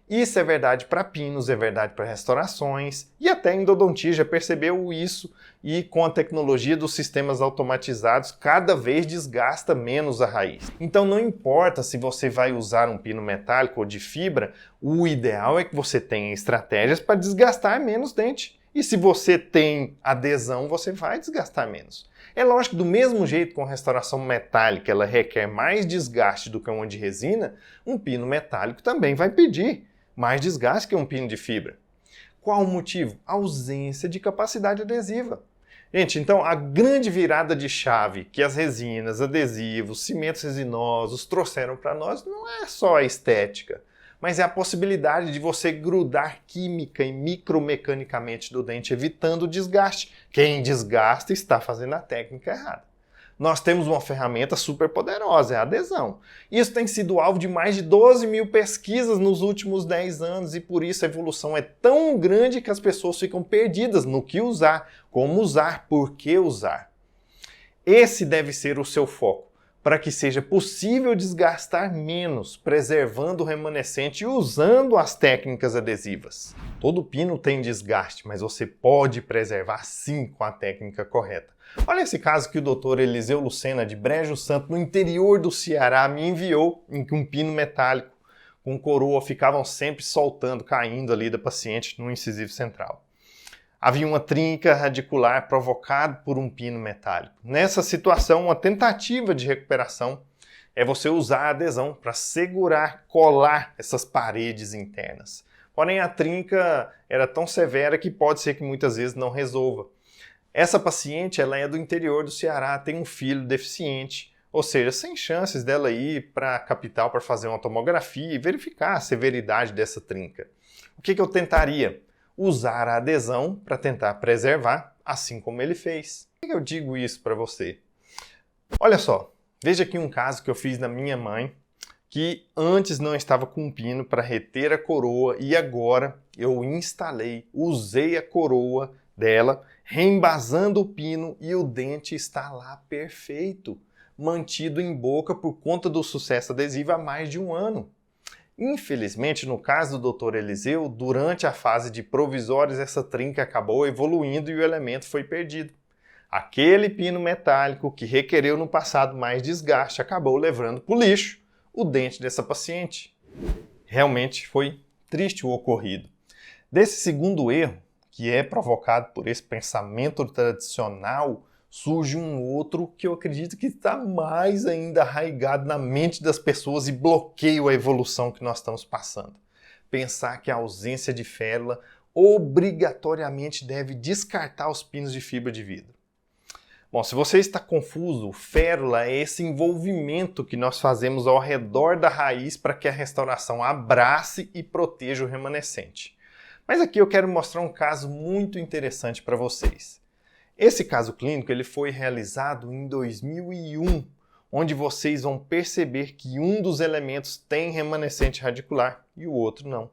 Isso é verdade para pinos, é verdade para restaurações e até a endodontia já percebeu isso e com a tecnologia dos sistemas automatizados cada vez desgasta menos a raiz. Então não importa se você vai usar um pino metálico ou de fibra, o ideal é que você tenha estratégias para desgastar menos dente. E se você tem adesão, você vai desgastar menos. É lógico que do mesmo jeito com a restauração metálica ela requer mais desgaste do que uma de resina, um pino metálico também vai pedir mais desgaste que um pino de fibra. Qual o motivo? A ausência de capacidade adesiva. Gente, então a grande virada de chave que as resinas, adesivos, cimentos resinosos trouxeram para nós não é só a estética, mas é a possibilidade de você grudar química e micromecanicamente do dente, evitando o desgaste. Quem desgasta está fazendo a técnica errada. Nós temos uma ferramenta super poderosa, é a adesão. Isso tem sido alvo de mais de 12 mil pesquisas nos últimos 10 anos e por isso a evolução é tão grande que as pessoas ficam perdidas no que usar, como usar, por que usar. Esse deve ser o seu foco, para que seja possível desgastar menos, preservando o remanescente e usando as técnicas adesivas. Todo pino tem desgaste, mas você pode preservar sim com a técnica correta. Olha esse caso que o Dr. Eliseu Lucena, de Brejo Santo, no interior do Ceará, me enviou, em que um pino metálico com coroa ficavam sempre soltando, caindo ali da paciente no incisivo central. Havia uma trinca radicular provocada por um pino metálico. Nessa situação, uma tentativa de recuperação é você usar a adesão para segurar, colar essas paredes internas. Porém, a trinca era tão severa que pode ser que muitas vezes não resolva. Essa paciente ela é do interior do Ceará, tem um filho deficiente, ou seja, sem chances dela ir para a capital para fazer uma tomografia e verificar a severidade dessa trinca. O que eu tentaria? Usar a adesão para tentar preservar, assim como ele fez. Por que eu digo isso para você? Olha só, veja aqui um caso que eu fiz na minha mãe, que antes não estava com um pino para reter a coroa e agora eu instalei, usei a coroa dela, reembasando o pino e o dente está lá perfeito, mantido em boca por conta do sucesso adesivo há mais de um ano. Infelizmente, no caso do Dr. Eliseu, durante a fase de provisórios, essa trinca acabou evoluindo e o elemento foi perdido. Aquele pino metálico que requereu no passado mais desgaste acabou levando para o lixo o dente dessa paciente. Realmente foi triste o ocorrido. Desse segundo erro, que é provocado por esse pensamento tradicional, surge um outro que eu acredito que está mais ainda arraigado na mente das pessoas e bloqueia a evolução que nós estamos passando. Pensar que a ausência de férula obrigatoriamente deve descartar os pinos de fibra de vidro. Bom, se você está confuso, férula é esse envolvimento que nós fazemos ao redor da raiz para que a restauração abrace e proteja o remanescente. Mas aqui eu quero mostrar um caso muito interessante para vocês. Esse caso clínico ele foi realizado em 2001, onde vocês vão perceber que um dos elementos tem remanescente radicular e o outro não.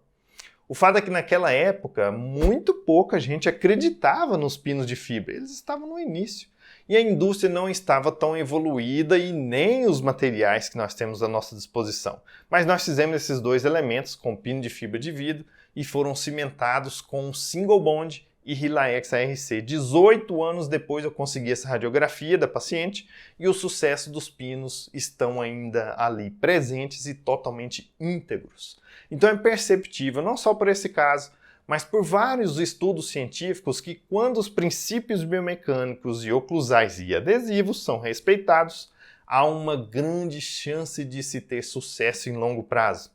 O fato é que naquela época, muito pouca gente acreditava nos pinos de fibra, eles estavam no início. E a indústria não estava tão evoluída e nem os materiais que nós temos à nossa disposição. Mas nós fizemos esses dois elementos com pino de fibra de vidro e foram cimentados com um single bond e Relax ARC. 18 anos depois eu consegui essa radiografia da paciente e o sucesso dos pinos estão ainda ali presentes e totalmente íntegros. Então é perceptível, não só por esse caso, mas por vários estudos científicos que quando os princípios biomecânicos e oclusais e adesivos são respeitados, há uma grande chance de se ter sucesso em longo prazo.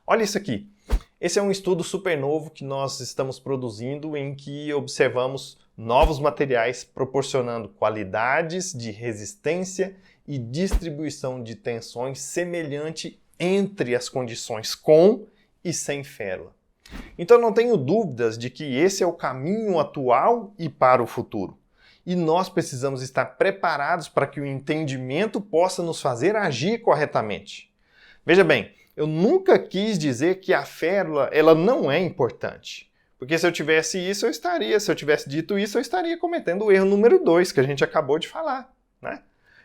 Olha isso aqui. Esse é um estudo super novo que nós estamos produzindo em que observamos novos materiais proporcionando qualidades de resistência e distribuição de tensões semelhante entre as condições com e sem férula. Então não tenho dúvidas de que esse é o caminho atual e para o futuro. E nós precisamos estar preparados para que o entendimento possa nos fazer agir corretamente. Veja bem, eu nunca quis dizer que a férula ela não é importante. Porque se eu tivesse isso, se eu tivesse dito isso, eu estaria cometendo o erro número 2, que a gente acabou de falar, né?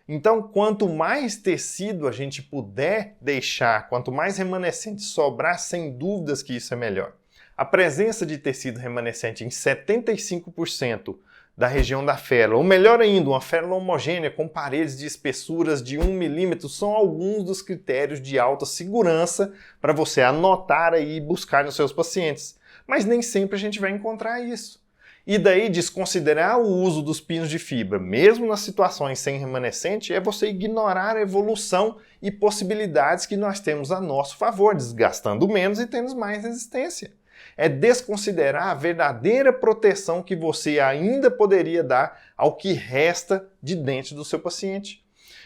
Então, quanto mais tecido a gente puder deixar, quanto mais remanescente sobrar, sem dúvidas que isso é melhor. A presença de tecido remanescente em 75% da região da férula, ou melhor ainda, uma férula homogênea com paredes de espessuras de 1 milímetro, são alguns dos critérios de alta segurança para você anotar aí e buscar nos seus pacientes. Mas nem sempre a gente vai encontrar isso. E daí desconsiderar o uso dos pinos de fibra, mesmo nas situações sem remanescente, é você ignorar a evolução e possibilidades que nós temos a nosso favor, desgastando menos e tendo mais resistência. É desconsiderar a verdadeira proteção que você ainda poderia dar ao que resta de dente do seu paciente.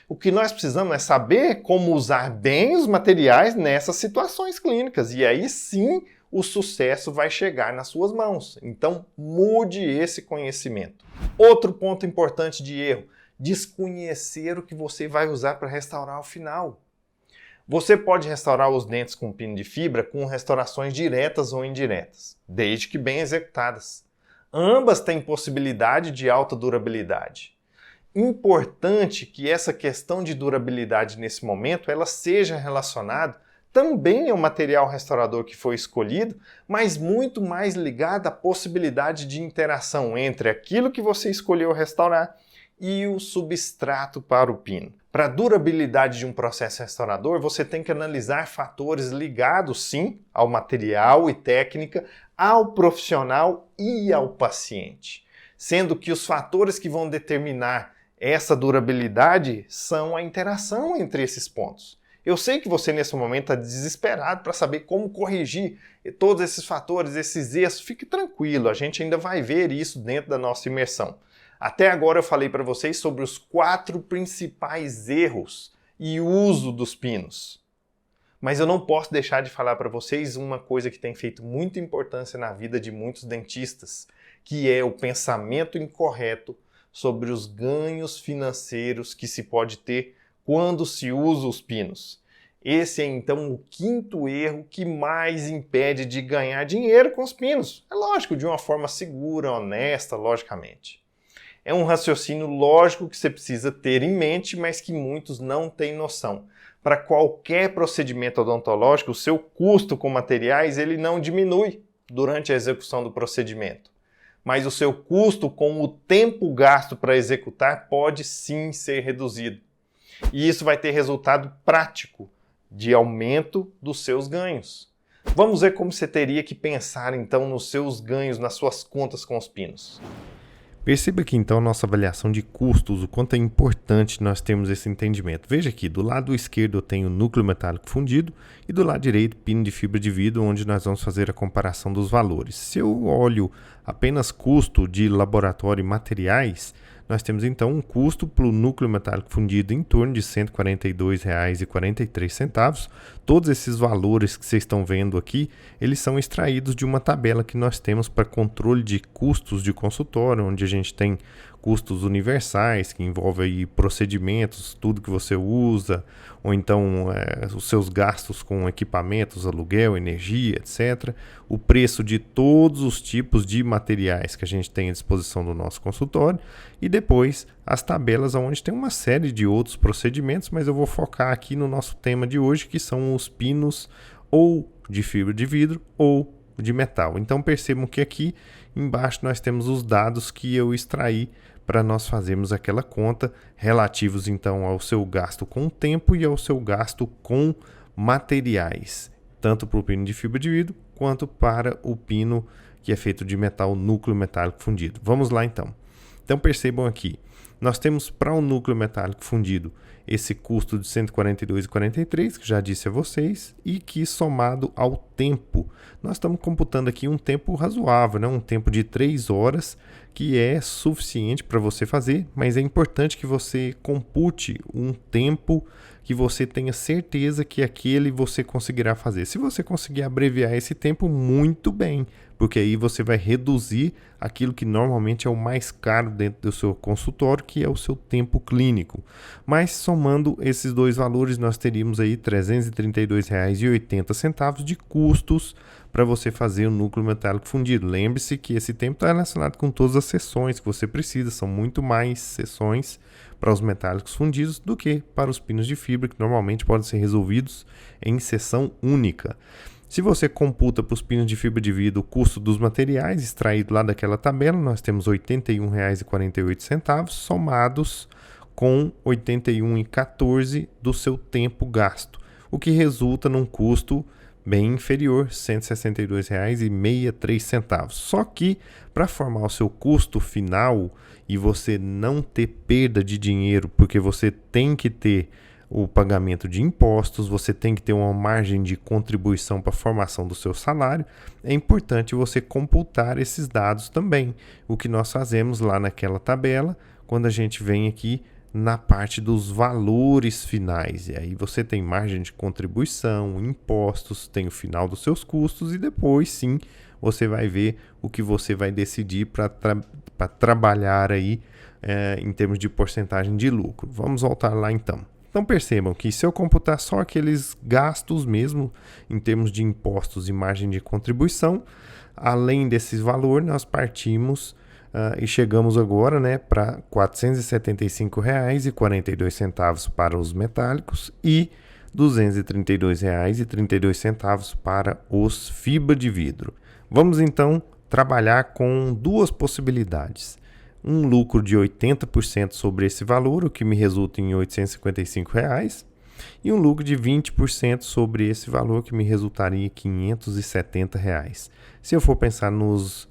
O que nós precisamos é saber como usar bem os materiais nessas situações clínicas. E aí sim o sucesso vai chegar nas suas mãos. Então mude esse conhecimento. Outro ponto importante de erro: desconhecer o que você vai usar para restaurar o final. Você pode restaurar os dentes com pino de fibra com restaurações diretas ou indiretas, desde que bem executadas. Ambas têm possibilidade de alta durabilidade. Importante que essa questão de durabilidade nesse momento ela seja relacionada também ao material restaurador que foi escolhido, mas muito mais ligada à possibilidade de interação entre aquilo que você escolheu restaurar e o substrato para o pino. Para a durabilidade de um processo restaurador, você tem que analisar fatores ligados, sim, ao material e técnica, ao profissional e ao paciente. Sendo que os fatores que vão determinar essa durabilidade são a interação entre esses pontos. Eu sei que você nesse momento está desesperado para saber como corrigir todos esses fatores, esses erros. Fique tranquilo, a gente ainda vai ver isso dentro da nossa imersão. Até agora eu falei para vocês sobre os 4 principais erros e uso dos pinos. Mas eu não posso deixar de falar para vocês uma coisa que tem feito muita importância na vida de muitos dentistas, que é o pensamento incorreto sobre os ganhos financeiros que se pode ter quando se usa os pinos. Esse é então o 5º erro que mais impede de ganhar dinheiro com os pinos. É lógico, de uma forma segura, honesta, logicamente. É um raciocínio lógico que você precisa ter em mente, mas que muitos não têm noção. Para qualquer procedimento odontológico, o seu custo com materiais ele não diminui durante a execução do procedimento. Mas o seu custo com o tempo gasto para executar pode sim ser reduzido. E isso vai ter resultado prático de aumento dos seus ganhos. Vamos ver como você teria que pensar então nos seus ganhos, nas suas contas com os pinos. Perceba aqui então a nossa avaliação de custos, o quanto é importante nós termos esse entendimento. Veja aqui, do lado esquerdo eu tenho núcleo metálico fundido e do lado direito pino de fibra de vidro, onde nós vamos fazer a comparação dos valores. Se eu olho apenas custo de laboratório e materiais, nós temos então um custo para o núcleo metálico fundido em torno de R$ 142,43. Todos esses valores que vocês estão vendo aqui, eles são extraídos de uma tabela que nós temos para controle de custos de consultório, onde a gente tem custos universais, que envolve aí procedimentos, tudo que você usa, ou então os seus gastos com equipamentos, aluguel, energia, etc. O preço de todos os tipos de materiais que a gente tem à disposição do nosso consultório e depois as tabelas onde tem uma série de outros procedimentos, mas eu vou focar aqui no nosso tema de hoje, que são os pinos ou de fibra de vidro ou de metal. Então percebam que aqui embaixo nós temos os dados que eu extraí para nós fazermos aquela conta, relativos então ao seu gasto com tempo e ao seu gasto com materiais, tanto para o pino de fibra de vidro quanto para o pino que é feito de metal núcleo metálico fundido. Vamos lá então. Então percebam aqui, nós temos para o núcleo metálico fundido esse custo de R$ 142,43, que já disse a vocês, e que somado ao tempo, nós estamos computando aqui um tempo razoável, né? Um tempo de 3 horas, que é suficiente para você fazer, mas é importante que você compute um tempo que você tenha certeza que aquele você conseguirá fazer. Se você conseguir abreviar esse tempo, muito bem, porque aí você vai reduzir aquilo que normalmente é o mais caro dentro do seu consultório, que é o seu tempo clínico. Mas somando esses dois valores, nós teríamos aí R$ 332,80 de custos para você fazer o núcleo metálico fundido. Lembre-se que esse tempo está relacionado com todas as sessões que você precisa, são muito mais sessões para os metálicos fundidos do que para os pinos de fibra, que normalmente podem ser resolvidos em sessão única. Se você computa para os pinos de fibra de vidro o custo dos materiais extraído lá daquela tabela, nós temos R$ 81,48 somados com R$ 81,14 do seu tempo gasto, o que resulta num custo bem inferior, R$ 162,63. Só que para formar o seu custo final e você não ter perda de dinheiro, porque você tem que ter o pagamento de impostos, você tem que ter uma margem de contribuição para a formação do seu salário, é importante você computar esses dados também. O que nós fazemos lá naquela tabela, quando a gente vem aqui na parte dos valores finais. E aí você tem margem de contribuição, impostos, tem o final dos seus custos e depois sim você vai ver o que você vai decidir para trabalhar aí em termos de porcentagem de lucro. Vamos voltar lá então. Então percebam que se eu computar só aqueles gastos mesmo, em termos de impostos e margem de contribuição, além desse valor, nós partimos e chegamos agora, né, para R$ 475,42 para os metálicos e R$ 232,32 para os fibra de vidro. Vamos então trabalhar com duas possibilidades. Um lucro de 80% sobre esse valor, o que me resulta em R$ 855, e um lucro de 20% sobre esse valor, que me resultaria em R$ 570. Se eu for pensar nos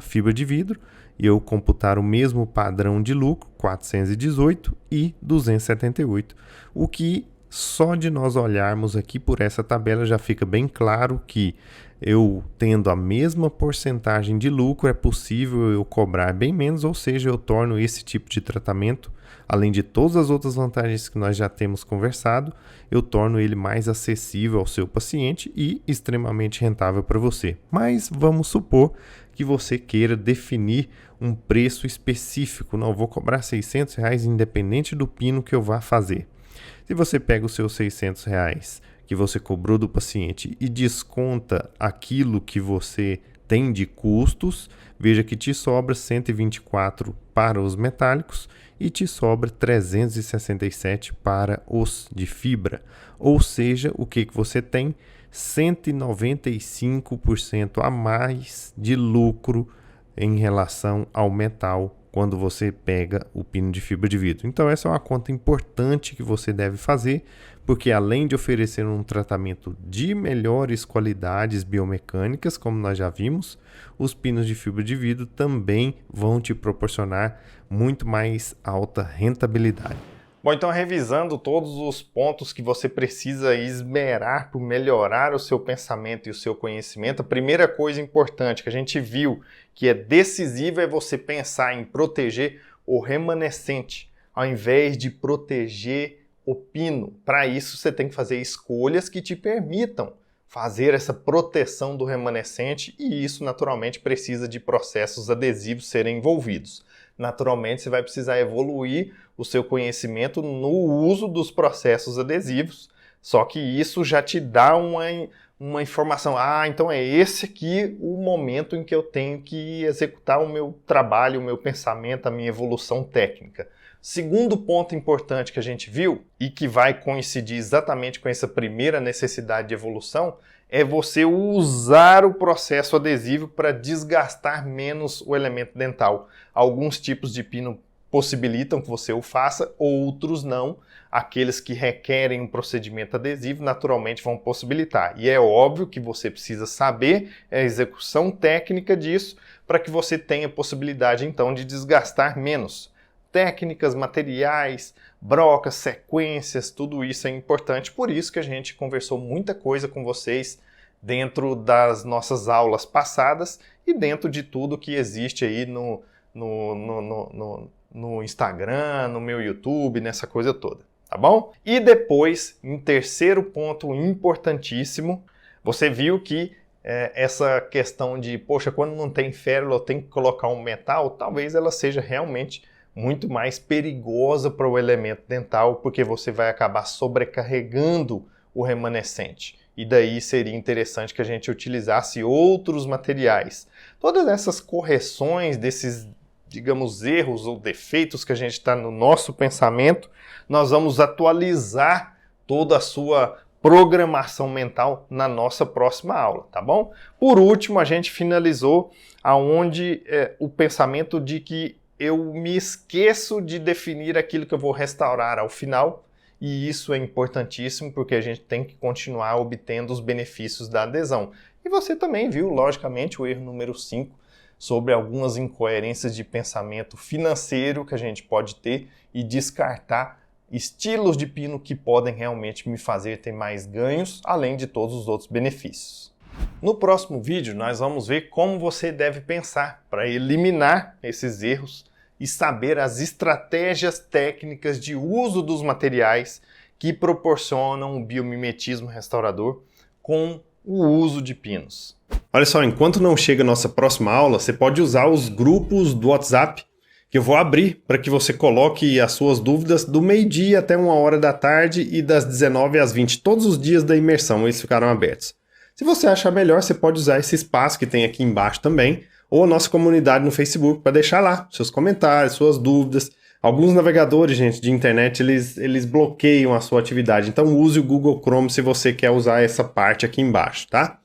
fibra de vidro, e eu computar o mesmo padrão de lucro, 418 e 278, o que só de nós olharmos aqui por essa tabela já fica bem claro que eu tendo a mesma porcentagem de lucro é possível eu cobrar bem menos, ou seja, eu torno esse tipo de tratamento, além de todas as outras vantagens que nós já temos conversado, eu torno ele mais acessível ao seu paciente e extremamente rentável para você. Mas vamos supor que você queira definir um preço específico. Não, eu vou cobrar R$ 600 independente do pino que eu vá fazer. Se você pega os seus R$ 600 que você cobrou do paciente e desconta aquilo que você tem de custos, veja que te sobra 124 para os metálicos e te sobra 367 para os de fibra. Ou seja, o que você tem? 195% a mais de lucro em relação ao metal quando você pega o pino de fibra de vidro. Então essa é uma conta importante que você deve fazer, porque além de oferecer um tratamento de melhores qualidades biomecânicas, como nós já vimos, os pinos de fibra de vidro também vão te proporcionar muito mais alta rentabilidade. Bom, então revisando todos os pontos que você precisa esmerar para melhorar o seu pensamento e o seu conhecimento, a primeira coisa importante que a gente viu que é decisiva é você pensar em proteger o remanescente, ao invés de proteger o pino. Para isso você tem que fazer escolhas que te permitam fazer essa proteção do remanescente e isso naturalmente precisa de processos adesivos serem envolvidos. Naturalmente você vai precisar evoluir o seu conhecimento no uso dos processos adesivos, só que isso já te dá uma informação. Então é esse aqui o momento em que eu tenho que executar o meu trabalho, o meu pensamento, a minha evolução técnica. Segundo ponto importante que a gente viu e que vai coincidir exatamente com essa primeira necessidade de evolução é você usar o processo adesivo para desgastar menos o elemento dental. Alguns tipos de pino possibilitam que você o faça, outros não. Aqueles que requerem um procedimento adesivo naturalmente vão possibilitar. E é óbvio que você precisa saber a execução técnica disso para que você tenha possibilidade então de desgastar menos. Técnicas, materiais, brocas, sequências, tudo isso é importante. Por isso que a gente conversou muita coisa com vocês dentro das nossas aulas passadas e dentro de tudo que existe aí no Instagram, no meu YouTube, nessa coisa toda, tá bom? E depois, em terceiro ponto importantíssimo, você viu que essa questão de, poxa, quando não tem férula eu tenho que colocar um metal, talvez ela seja realmente muito mais perigosa para o elemento dental, porque você vai acabar sobrecarregando o remanescente. E daí seria interessante que a gente utilizasse outros materiais. Todas essas correções desses, digamos, erros ou defeitos que a gente está no nosso pensamento, nós vamos atualizar toda a sua programação mental na nossa próxima aula, tá bom? Por último, a gente finalizou aonde o pensamento de que eu me esqueço de definir aquilo que eu vou restaurar ao final, e isso é importantíssimo porque a gente tem que continuar obtendo os benefícios da adesão. E você também viu, logicamente, o erro número 5 sobre algumas incoerências de pensamento financeiro que a gente pode ter e descartar estilos de pino que podem realmente me fazer ter mais ganhos, além de todos os outros benefícios. No próximo vídeo, nós vamos ver como você deve pensar para eliminar esses erros e saber as estratégias técnicas de uso dos materiais que proporcionam o biomimetismo restaurador com o uso de pinos. Olha só, enquanto não chega a nossa próxima aula, você pode usar os grupos do WhatsApp que eu vou abrir para que você coloque as suas dúvidas do meio-dia até 1h da tarde e das 19 às 20, todos os dias da imersão, eles ficaram abertos. Se você achar melhor, você pode usar esse espaço que tem aqui embaixo também, ou a nossa comunidade no Facebook para deixar lá seus comentários, suas dúvidas. Alguns navegadores, gente, de internet, eles bloqueiam a sua atividade, então use o Google Chrome se você quer usar essa parte aqui embaixo, tá?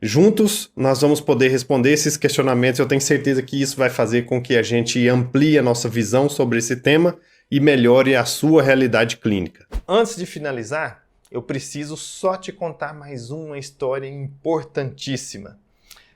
Juntos, nós vamos poder responder esses questionamentos. Eu tenho certeza que isso vai fazer com que a gente amplie a nossa visão sobre esse tema e melhore a sua realidade clínica. Antes de finalizar, eu preciso só te contar mais uma história importantíssima.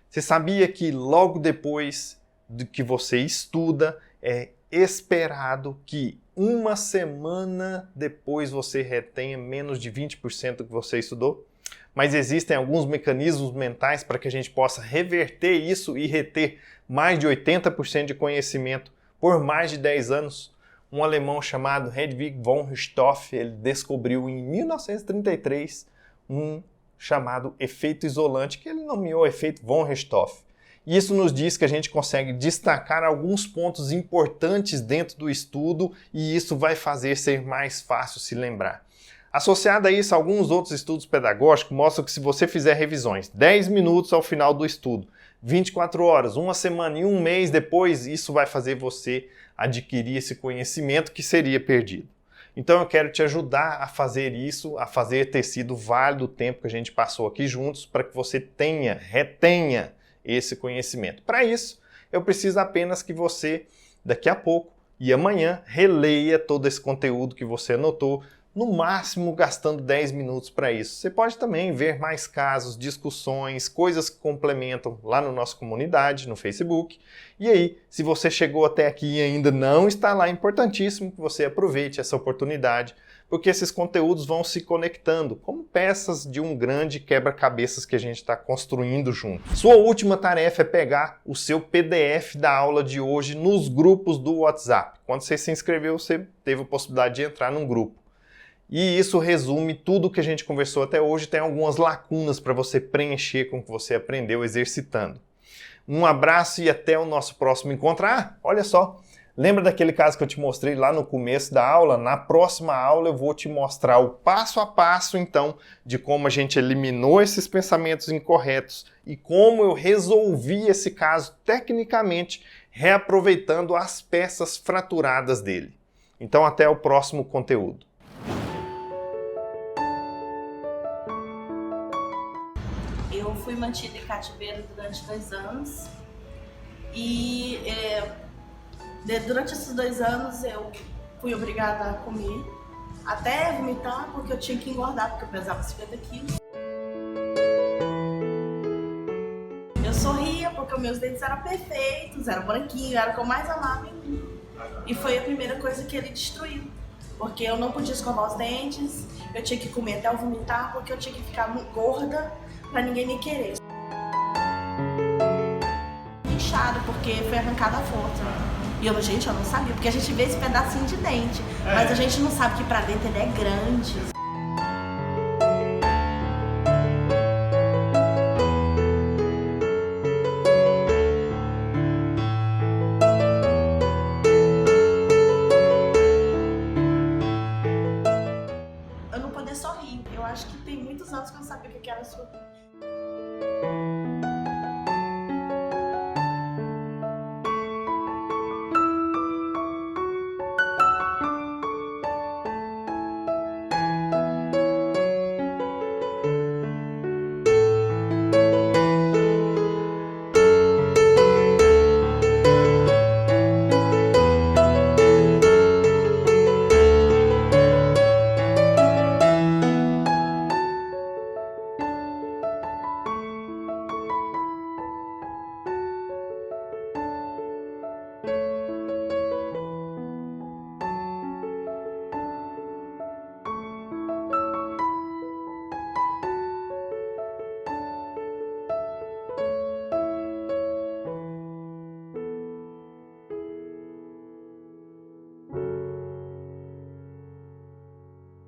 Você sabia que logo depois do que você estuda, é esperado que uma semana depois você retenha menos de 20% do que você estudou? Mas existem alguns mecanismos mentais para que a gente possa reverter isso e reter mais de 80% de conhecimento por mais de 10 anos. Um alemão chamado Hedwig von Richthofen, ele descobriu em 1933 um chamado efeito isolante, que ele nomeou efeito von Richthofen. E isso nos diz que a gente consegue destacar alguns pontos importantes dentro do estudo e isso vai fazer ser mais fácil se lembrar. Associado a isso, alguns outros estudos pedagógicos mostram que se você fizer revisões 10 minutos ao final do estudo, 24 horas, uma semana e um mês depois, isso vai fazer você adquirir esse conhecimento que seria perdido. Então eu quero te ajudar a fazer isso, a fazer ter sido válido o tempo que a gente passou aqui juntos para que você retenha esse conhecimento. Para isso, eu preciso apenas que você, daqui a pouco e amanhã, releia todo esse conteúdo que você anotou, no máximo gastando 10 minutos para isso. Você pode também ver mais casos, discussões, coisas que complementam lá na nossa comunidade, no Facebook. E aí, se você chegou até aqui e ainda não está lá, é importantíssimo que você aproveite essa oportunidade, porque esses conteúdos vão se conectando como peças de um grande quebra-cabeças que a gente está construindo junto. Sua última tarefa é pegar o seu PDF da aula de hoje nos grupos do WhatsApp. Quando você se inscreveu, você teve a possibilidade de entrar num grupo. E isso resume tudo o que a gente conversou até hoje, tem algumas lacunas para você preencher com o que você aprendeu exercitando. Um abraço e até o nosso próximo encontro. Ah, olha só, lembra daquele caso que eu te mostrei lá no começo da aula? Na próxima aula eu vou te mostrar o passo a passo, então, de como a gente eliminou esses pensamentos incorretos e como eu resolvi esse caso tecnicamente, reaproveitando as peças fraturadas dele. Então, até o próximo conteúdo. Eu fui mantida em cativeiro durante 2 anos e durante esses 2 anos eu fui obrigada a comer até vomitar porque eu tinha que engordar, porque eu pesava 50 quilos. Eu sorria porque os meus dentes eram perfeitos, eram branquinhos, era o que eu mais amava em mim. E foi a primeira coisa que ele destruiu, porque eu não podia escovar os dentes, eu tinha que comer até eu vomitar porque eu tinha que ficar gorda pra ninguém me querer. Inchado, porque foi arrancada a força. E eu, gente, eu não sabia, porque a gente vê esse pedacinho de dente, mas a gente não sabe que pra dentro ele é grande. Eu não poder sorrir. Eu acho que tem muitos anos que eu não sabia o que era sorrir.